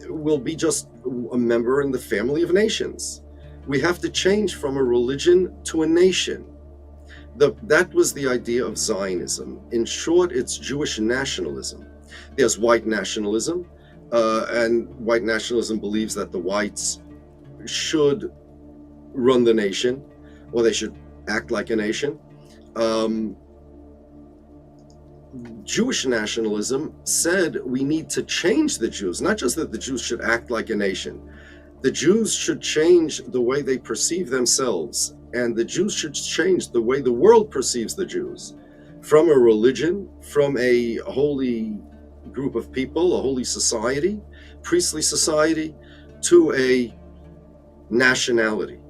We'll be just a member in the family of nations. We have to change from a religion to a nation. That was the idea of Zionism. In short, it's Jewish nationalism. There's white nationalism, and white nationalism believes that the whites should run the nation, or they should act like a nation. Jewish nationalism said we need to change the Jews, not just that the Jews should act like a nation. The Jews should change the way they perceive themselves, and the Jews should change the way the world perceives the Jews, from a religion, from a holy group of people, a holy society, priestly society, to a nationality.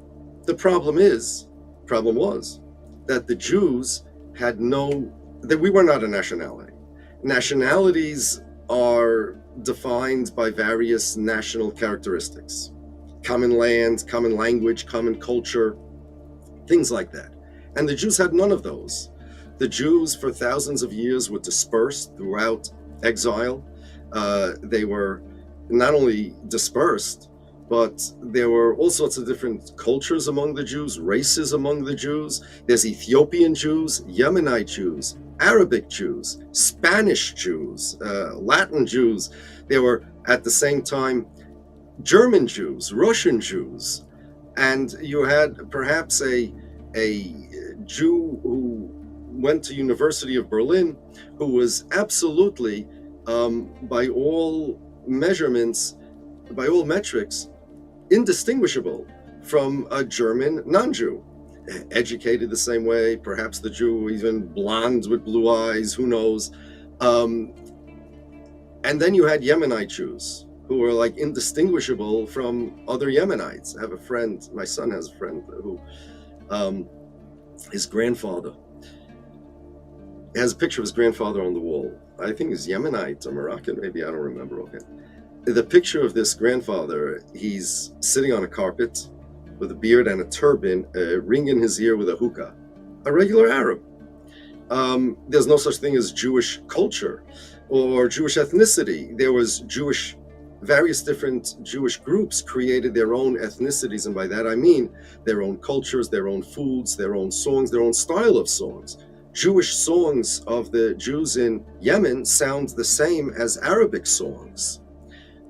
The problem was that the Jews had that we were not a nationality. Nationalities are defined by various national characteristics. Common land, common language, common culture, things like that. And the Jews had none of those. The Jews for thousands of years were dispersed throughout exile. They were not only dispersed, but there were all sorts of different cultures among the Jews, races among the Jews. There's Ethiopian Jews, Yemenite Jews, Arabic Jews, Spanish Jews, Latin Jews. There were, at the same time, German Jews, Russian Jews. And you had perhaps a Jew who went to University of Berlin, who was absolutely, by all measurements, by all metrics, indistinguishable from a German non-Jew. Educated the same way, perhaps the Jew even blonde with blue eyes, who knows. And then you had Yemenite Jews who were like indistinguishable from other Yemenites. I have a friend, my son has a friend who, his grandfather, has a picture of his grandfather on the wall. I think he's Yemenite or Moroccan, maybe, I don't remember. Okay. The picture of this grandfather, he's sitting on a carpet with a beard and a turban, a ring in his ear with a hookah, a regular Arab. There's no such thing as Jewish culture or Jewish ethnicity. There was various different Jewish groups created their own ethnicities, and by that I mean their own cultures, their own foods, their own songs, their own style of songs. Jewish songs of the Jews in Yemen sound the same as Arabic songs,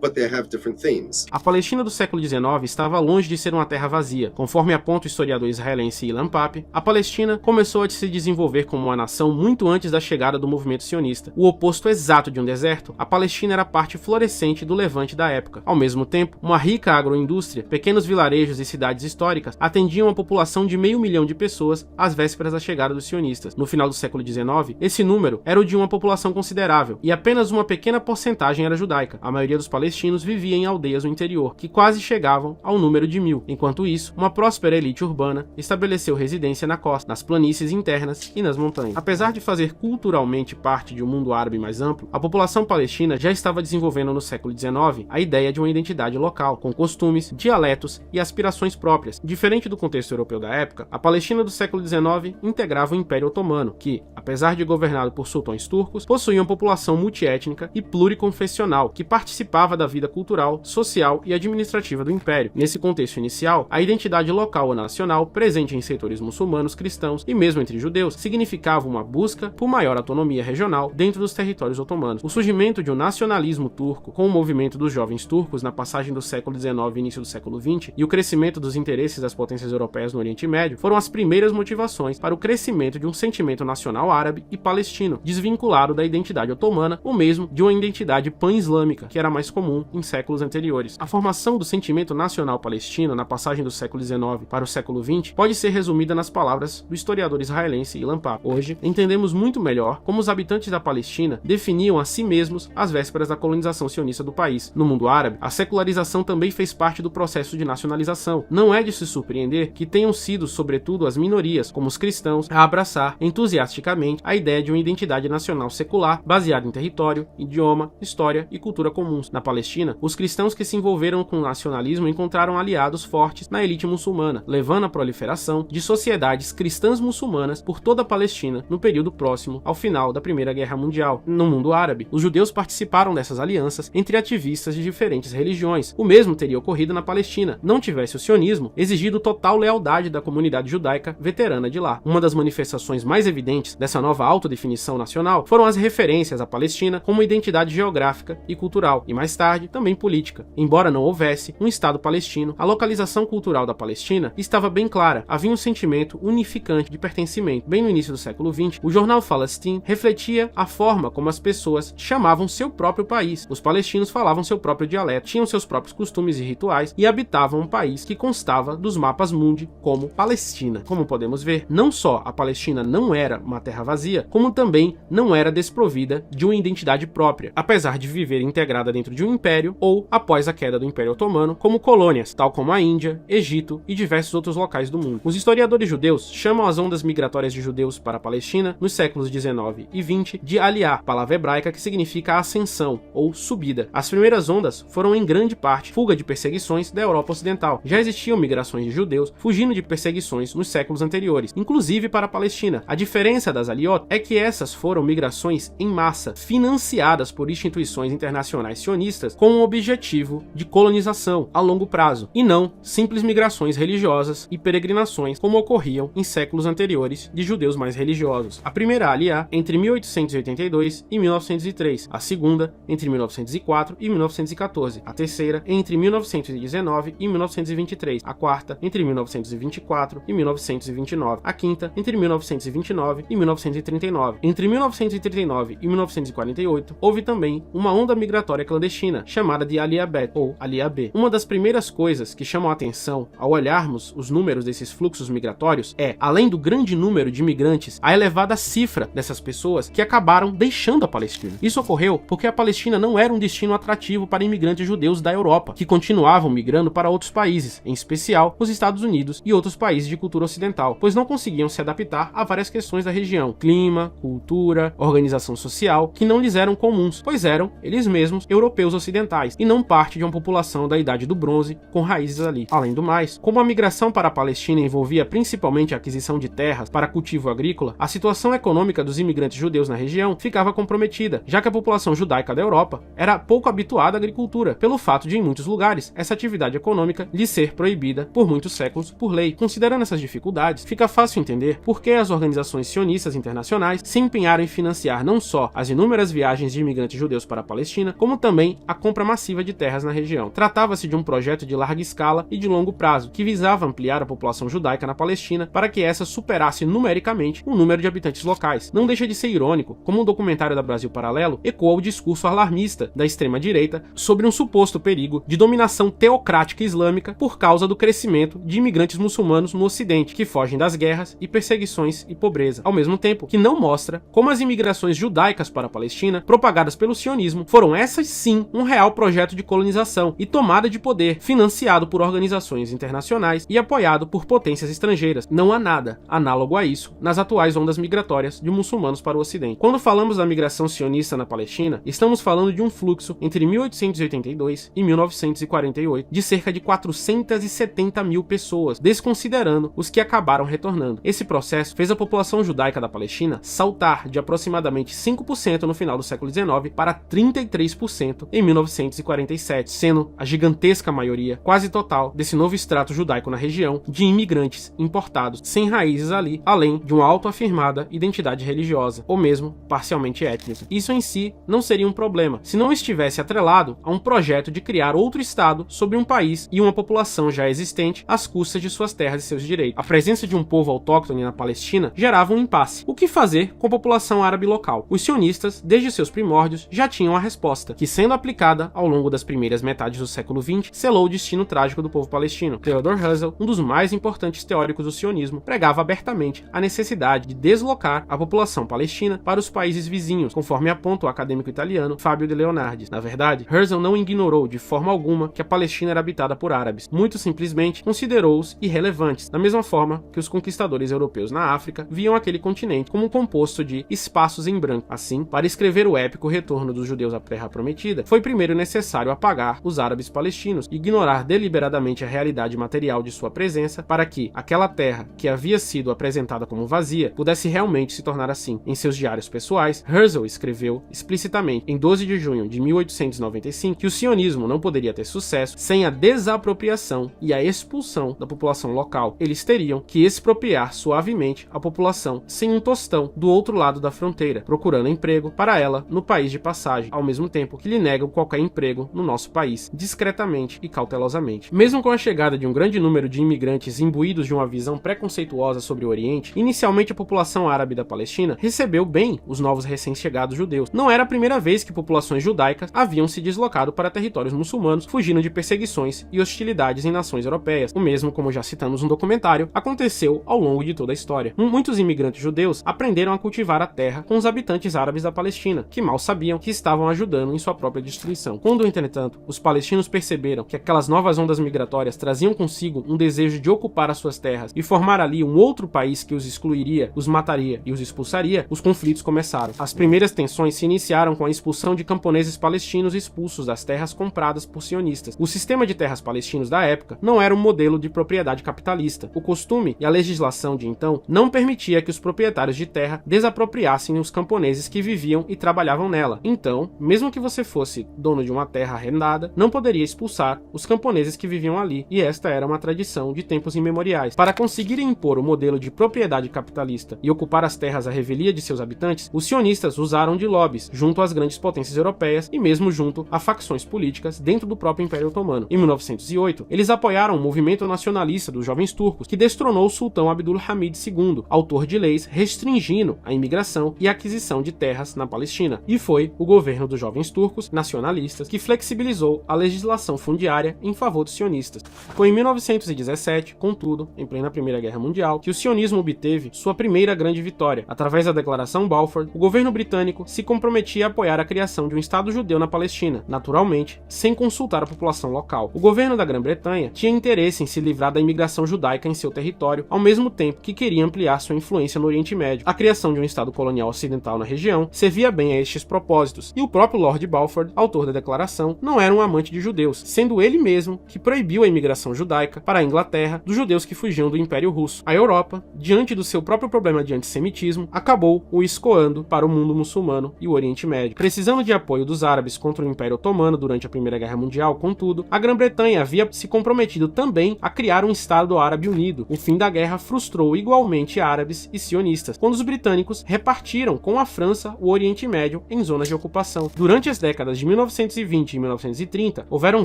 but they have different themes. A Palestina do século XIX estava longe de ser uma terra vazia. Conforme aponta o historiador israelense Ilan Pappé, a Palestina começou a se desenvolver como uma nação muito antes da chegada do movimento sionista. O oposto exato de um deserto, a Palestina era parte florescente do levante da época. Ao mesmo tempo, uma rica agroindústria, pequenos vilarejos e cidades históricas atendiam uma população de 500 mil de pessoas às vésperas da chegada dos sionistas. No final do século XIX, esse número era o de uma população considerável, e apenas uma pequena porcentagem era judaica. A maioria dos palestinos vivia em aldeias no interior, que quase chegavam ao número de 1000. Enquanto isso, uma próspera elite urbana estabeleceu residência na costa, nas planícies internas e nas montanhas. Apesar de fazer culturalmente parte de um mundo árabe mais amplo, a população palestina já estava desenvolvendo no século XIX a ideia de uma identidade local, com costumes, dialetos e aspirações próprias. Diferente do contexto europeu da época, a Palestina do século XIX integrava o Império Otomano, que, apesar de governado por sultões turcos, possuía uma população multiétnica e pluriconfessional, que participava da vida cultural, social e administrativa do Império. Nesse contexto inicial, a identidade local ou nacional, presente em setores muçulmanos, cristãos e mesmo entre judeus, significava uma busca por maior autonomia regional dentro dos territórios otomanos. O surgimento de um nacionalismo turco, com o movimento dos jovens turcos na passagem do século XIX e início do século XX, e o crescimento dos interesses das potências europeias no Oriente Médio, foram as primeiras motivações para o crescimento de um sentimento nacional árabe e palestino, desvinculado da identidade otomana ou mesmo de uma identidade pan-islâmica, que era mais comum em séculos anteriores. A formação do sentimento nacional palestino na passagem do século XIX para o século XX pode ser resumida nas palavras do historiador israelense Ilan Pappé. Hoje, entendemos muito melhor como os habitantes da Palestina definiam a si mesmos às vésperas da colonização sionista do país. No mundo árabe, a secularização também fez parte do processo de nacionalização. Não é de se surpreender que tenham sido, sobretudo, as minorias, como os cristãos, a abraçar entusiasticamente a ideia de uma identidade nacional secular baseada em território, idioma, história e cultura comuns. Na Palestina, os cristãos que se envolveram com o nacionalismo encontraram aliados fortes na elite muçulmana, levando à proliferação de sociedades cristãs muçulmanas por toda a Palestina no período próximo ao final da Primeira Guerra Mundial. No mundo árabe, os judeus participaram dessas alianças entre ativistas de diferentes religiões. O mesmo teria ocorrido na Palestina, não tivesse o sionismo exigido total lealdade da comunidade judaica veterana de lá. Uma das manifestações mais evidentes dessa nova autodefinição nacional foram as referências à Palestina como identidade geográfica e cultural, e mais tarde também política. Embora não houvesse um Estado palestino, a localização cultural da Palestina estava bem clara. Havia um sentimento unificante de pertencimento. Bem no início do século XX, o jornal Falastin refletia a forma como as pessoas chamavam seu próprio país. Os palestinos falavam seu próprio dialeto, tinham seus próprios costumes e rituais e habitavam um país que constava dos mapas mundi como Palestina. Como podemos ver, não só a Palestina não era uma terra vazia, como também não era desprovida de uma identidade própria, apesar de viver integrada dentro de um império ou, após a queda do Império Otomano, como colônias, tal como a Índia, Egito e diversos outros locais do mundo. Os historiadores judeus chamam as ondas migratórias de judeus para a Palestina nos séculos 19 e 20 de Aliyah, palavra hebraica que significa ascensão ou subida. As primeiras ondas foram em grande parte fuga de perseguições da Europa Ocidental. Já existiam migrações de judeus fugindo de perseguições nos séculos anteriores, inclusive para a Palestina. A diferença das Aliyot é que essas foram migrações em massa, financiadas por instituições internacionais sionistas com o objetivo de colonização a longo prazo, e não simples migrações religiosas e peregrinações como ocorriam em séculos anteriores de judeus mais religiosos. A primeira Aliyah entre 1882 e 1903, a segunda entre 1904 e 1914, a terceira entre 1919 e 1923, a quarta entre 1924 e 1929, a quinta entre 1929 e 1939. Entre 1939 e 1948, houve também uma onda migratória clandestina, chamada de Aliyah Bet, ou Aliyah B. Uma das primeiras coisas que chamam a atenção ao olharmos os números desses fluxos migratórios é, além do grande número de imigrantes, a elevada cifra dessas pessoas que acabaram deixando a Palestina. Isso ocorreu porque a Palestina não era um destino atrativo para imigrantes judeus da Europa, que continuavam migrando para outros países, em especial os Estados Unidos e outros países de cultura ocidental, pois não conseguiam se adaptar a várias questões da região, clima, cultura, organização social, que não lhes eram comuns, pois eram, eles mesmos, europeus ocidentais, e não parte de uma população da Idade do Bronze com raízes ali. Além do mais, como a migração para a Palestina envolvia principalmente a aquisição de terras para cultivo agrícola, a situação econômica dos imigrantes judeus na região ficava comprometida, já que a população judaica da Europa era pouco habituada à agricultura, pelo fato de, em muitos lugares, essa atividade econômica lhe ser proibida por muitos séculos por lei. Considerando essas dificuldades, fica fácil entender por que as organizações sionistas internacionais se empenharam em financiar não só as inúmeras viagens de imigrantes judeus para a Palestina, como também a compra massiva de terras na região. Tratava-se de um projeto de larga escala e de longo prazo, que visava ampliar a população judaica na Palestina para que essa superasse numericamente o número de habitantes locais. Não deixa de ser irônico como um documentário da Brasil Paralelo ecoa o discurso alarmista da extrema-direita sobre um suposto perigo de dominação teocrática islâmica por causa do crescimento de imigrantes muçulmanos no Ocidente, que fogem das guerras e perseguições e pobreza, ao mesmo tempo que não mostra como as imigrações judaicas para a Palestina, propagadas pelo sionismo, foram essas sim um real projeto de colonização e tomada de poder, financiado por organizações internacionais e apoiado por potências estrangeiras. Não há nada análogo a isso nas atuais ondas migratórias de muçulmanos para o Ocidente. Quando falamos da migração sionista na Palestina, estamos falando de um fluxo entre 1882 e 1948 de cerca de 470 mil pessoas, desconsiderando os que acabaram retornando. Esse processo fez a população judaica da Palestina saltar de aproximadamente 5% no final do século XIX para 33% em 1947, sendo a gigantesca maioria, quase total, desse novo extrato judaico na região de imigrantes importados, sem raízes ali, além de uma autoafirmada identidade religiosa, ou mesmo parcialmente étnica. Isso em si não seria um problema, se não estivesse atrelado a um projeto de criar outro estado sobre um país e uma população já existente às custas de suas terras e seus direitos. A presença de um povo autóctone na Palestina gerava um impasse. O que fazer com a população árabe local? Os sionistas, desde seus primórdios, já tinham a resposta, que sendo aplicada ao longo das primeiras metades do século XX, selou o destino trágico do povo palestino. Theodor Herzl, um dos mais importantes teóricos do sionismo, pregava abertamente a necessidade de deslocar a população palestina para os países vizinhos, conforme aponta o acadêmico italiano Fabio de Leonardis. Na verdade, Herzl não ignorou de forma alguma que a Palestina era habitada por árabes, muito simplesmente considerou-os irrelevantes, da mesma forma que os conquistadores europeus na África viam aquele continente como um composto de espaços em branco. Assim, para escrever o épico retorno dos judeus à Terra Prometida, foi primeiro necessário apagar os árabes palestinos, ignorar deliberadamente a realidade material de sua presença, para que aquela terra, que havia sido apresentada como vazia, pudesse realmente se tornar assim. Em seus diários pessoais, Herzl escreveu explicitamente, em 12 de junho de 1895, que o sionismo não poderia ter sucesso sem a desapropriação e a expulsão da população local. Eles teriam que expropriar suavemente a população sem um tostão do outro lado da fronteira, procurando emprego para ela no país de passagem, ao mesmo tempo que lhe negam qualquer emprego no nosso país, discretamente e cautelosamente. Mesmo com a chegada de um grande número de imigrantes imbuídos de uma visão preconceituosa sobre o Oriente, inicialmente a população árabe da Palestina recebeu bem os novos recém-chegados judeus. Não era a primeira vez que populações judaicas haviam se deslocado para territórios muçulmanos, fugindo de perseguições e hostilidades em nações europeias. O mesmo, como já citamos no documentário, aconteceu ao longo de toda a história. Muitos imigrantes judeus aprenderam a cultivar a terra com os habitantes árabes da Palestina, que mal sabiam que estavam ajudando em sua própria destruição. Quando, entretanto, os palestinos perceberam que aquelas novas ondas migratórias traziam consigo um desejo de ocupar as suas terras e formar ali um outro país que os excluiria, os mataria e os expulsaria, os conflitos começaram. As primeiras tensões se iniciaram com a expulsão de camponeses palestinos expulsos das terras compradas por sionistas. O sistema de terras palestinos da época não era um modelo de propriedade capitalista. O costume e a legislação de então não permitia que os proprietários de terra desapropriassem os camponeses que viviam e trabalhavam nela. Então, mesmo que você fosse dono de uma terra arrendada, não poderia expulsar os camponeses que viviam ali, e esta era uma tradição de tempos imemoriais. Para conseguir impor o modelo de propriedade capitalista e ocupar as terras à revelia de seus habitantes, os sionistas usaram de lobbies junto às grandes potências europeias e mesmo junto a facções políticas dentro do próprio Império Otomano. Em 1908, eles apoiaram o movimento nacionalista dos jovens turcos, que destronou o sultão Abdul Hamid II, autor de leis restringindo a imigração e a aquisição de terras na Palestina. E foi o governo dos jovens turcos nacionalistas que flexibilizou a legislação fundiária em favor dos sionistas. Foi em 1917, contudo, em plena Primeira Guerra Mundial, que o sionismo obteve sua primeira grande vitória. Através da Declaração Balfour, o governo britânico se comprometia a apoiar a criação de um Estado judeu na Palestina, naturalmente, sem consultar a população local. O governo da Grã-Bretanha tinha interesse em se livrar da imigração judaica em seu território, ao mesmo tempo que queria ampliar sua influência no Oriente Médio. A criação de um Estado colonial ocidental na região servia bem a estes propósitos, e o próprio Lord Balfour autor da declaração não era um amante de judeus, sendo ele mesmo que proibiu a imigração judaica para a Inglaterra dos judeus que fugiam do Império Russo. A Europa, diante do seu próprio problema de antissemitismo, acabou o escoando para o mundo muçulmano e o Oriente Médio. Precisando de apoio dos árabes contra o Império Otomano durante a Primeira Guerra Mundial, contudo, a Grã-Bretanha havia se comprometido também a criar um Estado Árabe unido. O fim da guerra frustrou igualmente árabes e sionistas, quando os britânicos repartiram com a França o Oriente Médio em zonas de ocupação. Durante as décadas de 1920 e 1930, houveram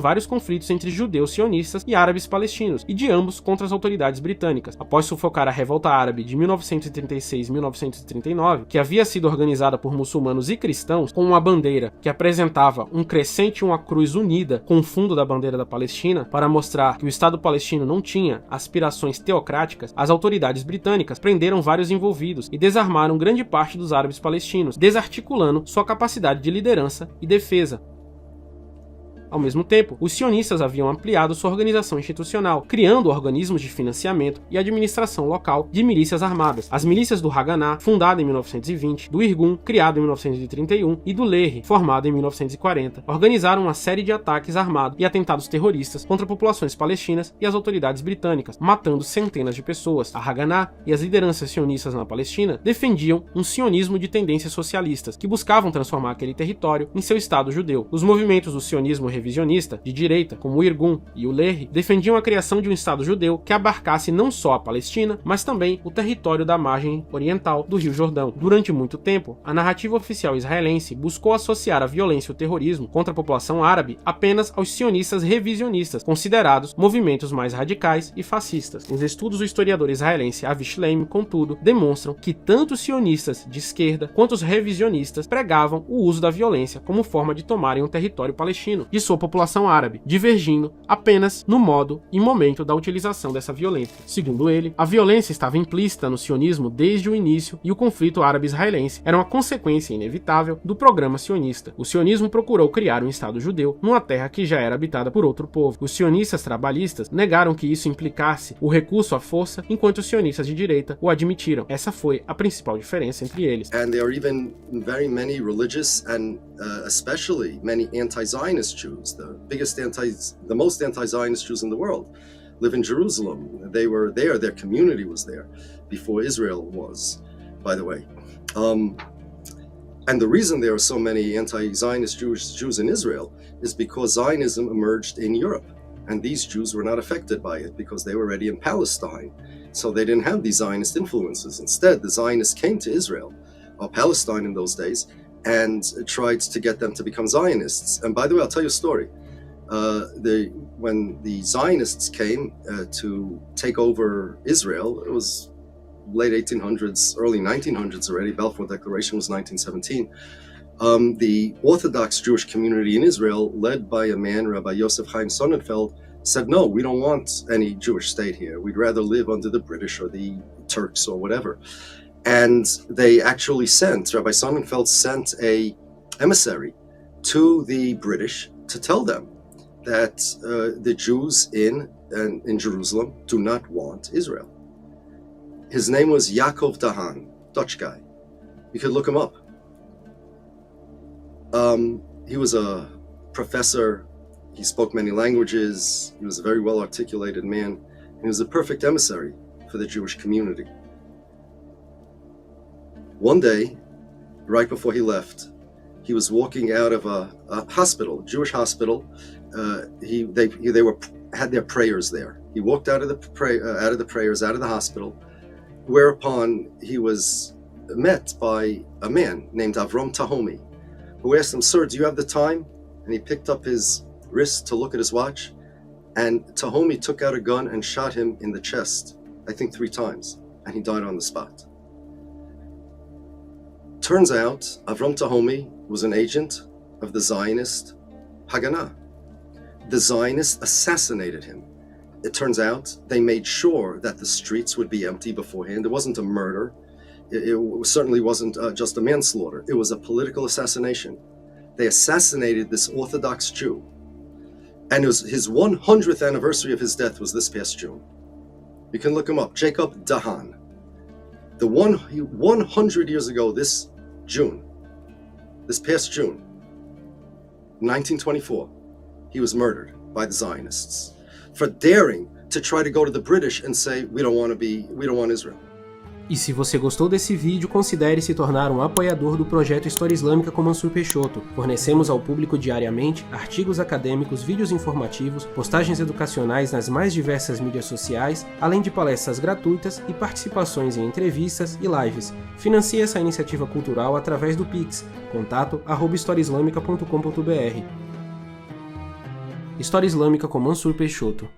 vários conflitos entre judeus sionistas e árabes palestinos, e de ambos contra as autoridades britânicas. Após sufocar a Revolta Árabe de 1936 e 1939, que havia sido organizada por muçulmanos e cristãos, com uma bandeira que apresentava um crescente e uma cruz unida com o fundo da bandeira da Palestina, para mostrar que o Estado palestino não tinha aspirações teocráticas, as autoridades britânicas prenderam vários envolvidos e desarmaram grande parte dos árabes palestinos, desarticulando sua capacidade de liderança e defesa. Ao mesmo tempo, os sionistas haviam ampliado sua organização institucional, criando organismos de financiamento e administração local de milícias armadas. As milícias do Haganah, fundada em 1920, do Irgun, criado em 1931, e do Lehi, formado em 1940, organizaram uma série de ataques armados e atentados terroristas contra populações palestinas e as autoridades britânicas, matando centenas de pessoas. A Haganah e as lideranças sionistas na Palestina defendiam um sionismo de tendências socialistas, que buscavam transformar aquele território em seu Estado judeu. Os movimentos do sionismo revisionista, de direita, como o Irgun e o Lehi, defendiam a criação de um Estado judeu que abarcasse não só a Palestina, mas também o território da margem oriental do Rio Jordão. Durante muito tempo, a narrativa oficial israelense buscou associar a violência e o terrorismo contra a população árabe apenas aos sionistas revisionistas, considerados movimentos mais radicais e fascistas. Os estudos do historiador israelense Avi Shleim, contudo, demonstram que tanto os sionistas de esquerda quanto os revisionistas pregavam o uso da violência como forma de tomarem um território palestino de sua população árabe, divergindo apenas no modo e momento da utilização dessa violência. Segundo ele, a violência estava implícita no sionismo desde o início e o conflito árabe-israelense era uma consequência inevitável do programa sionista. O sionismo procurou criar um Estado judeu numa terra que já era habitada por outro povo. Os sionistas trabalhistas negaram que isso implicasse o recurso à força, enquanto os sionistas de direita o admitiram. Essa foi a principal diferença entre eles. And there are even very many religious and especially many anti-Zionist Jews. The most anti-Zionist Jews in the world live in Jerusalem. They were there, their community was there before Israel was, by the way. And the reason there are so many anti-Zionist Jews in Israel is because Zionism emerged in Europe. And these Jews were not affected by it because they were already in Palestine. So they didn't have these Zionist influences. Instead, the Zionists came to Israel, or Palestine in those days, and tried to get them to become Zionists. And by the way, I'll tell you a story. When the Zionists came to take over Israel, it was late 1800s, early 1900s already. Balfour Declaration was 1917. The Orthodox Jewish community in Israel, led by a man, Rabbi Yosef Chaim Sonnenfeld, said, no, we don't want any Jewish state here. We'd rather live under the British or the Turks or whatever. And they actually Rabbi Sonnenfeld sent a emissary to the British to tell them that the Jews in Jerusalem do not want Israel. His name was Yaakov Dahan, Dutch guy. You could look him up. He was a professor. He spoke many languages. He was a very well-articulated man. He was a perfect emissary for the Jewish community. One day, right before he left, he was walking out of a hospital, Jewish hospital. They had their prayers there. He walked out of the prayers, out of the hospital, whereupon he was met by a man named Avram Tahomi, who asked him, "Sir, do you have the time?" And he picked up his wrist to look at his watch, and Tahomi took out a gun and shot him in the chest, I think 3 times, and he died on the spot. Turns out, Avram Tahomi was an agent of the Zionist Haganah. The Zionists assassinated him. It turns out they made sure that the streets would be empty beforehand. It wasn't a murder. It certainly wasn't just a manslaughter. It was a political assassination. They assassinated this Orthodox Jew. And it was his 100th anniversary of his death was this past June. You can look him up, Jacob Dahan. 100 years ago this June, this past June, 1924, he was murdered by the Zionists for daring to try to go to the British and say, we don't want Israel. E se você gostou desse vídeo, considere se tornar um apoiador do projeto História Islâmica com Mansur Peixoto. Fornecemos ao público diariamente artigos acadêmicos, vídeos informativos, postagens educacionais nas mais diversas mídias sociais, além de palestras gratuitas e participações em entrevistas e lives. Financie essa iniciativa cultural através do Pix, contato@historiaislamica.com.br. História Islâmica com Mansur Peixoto.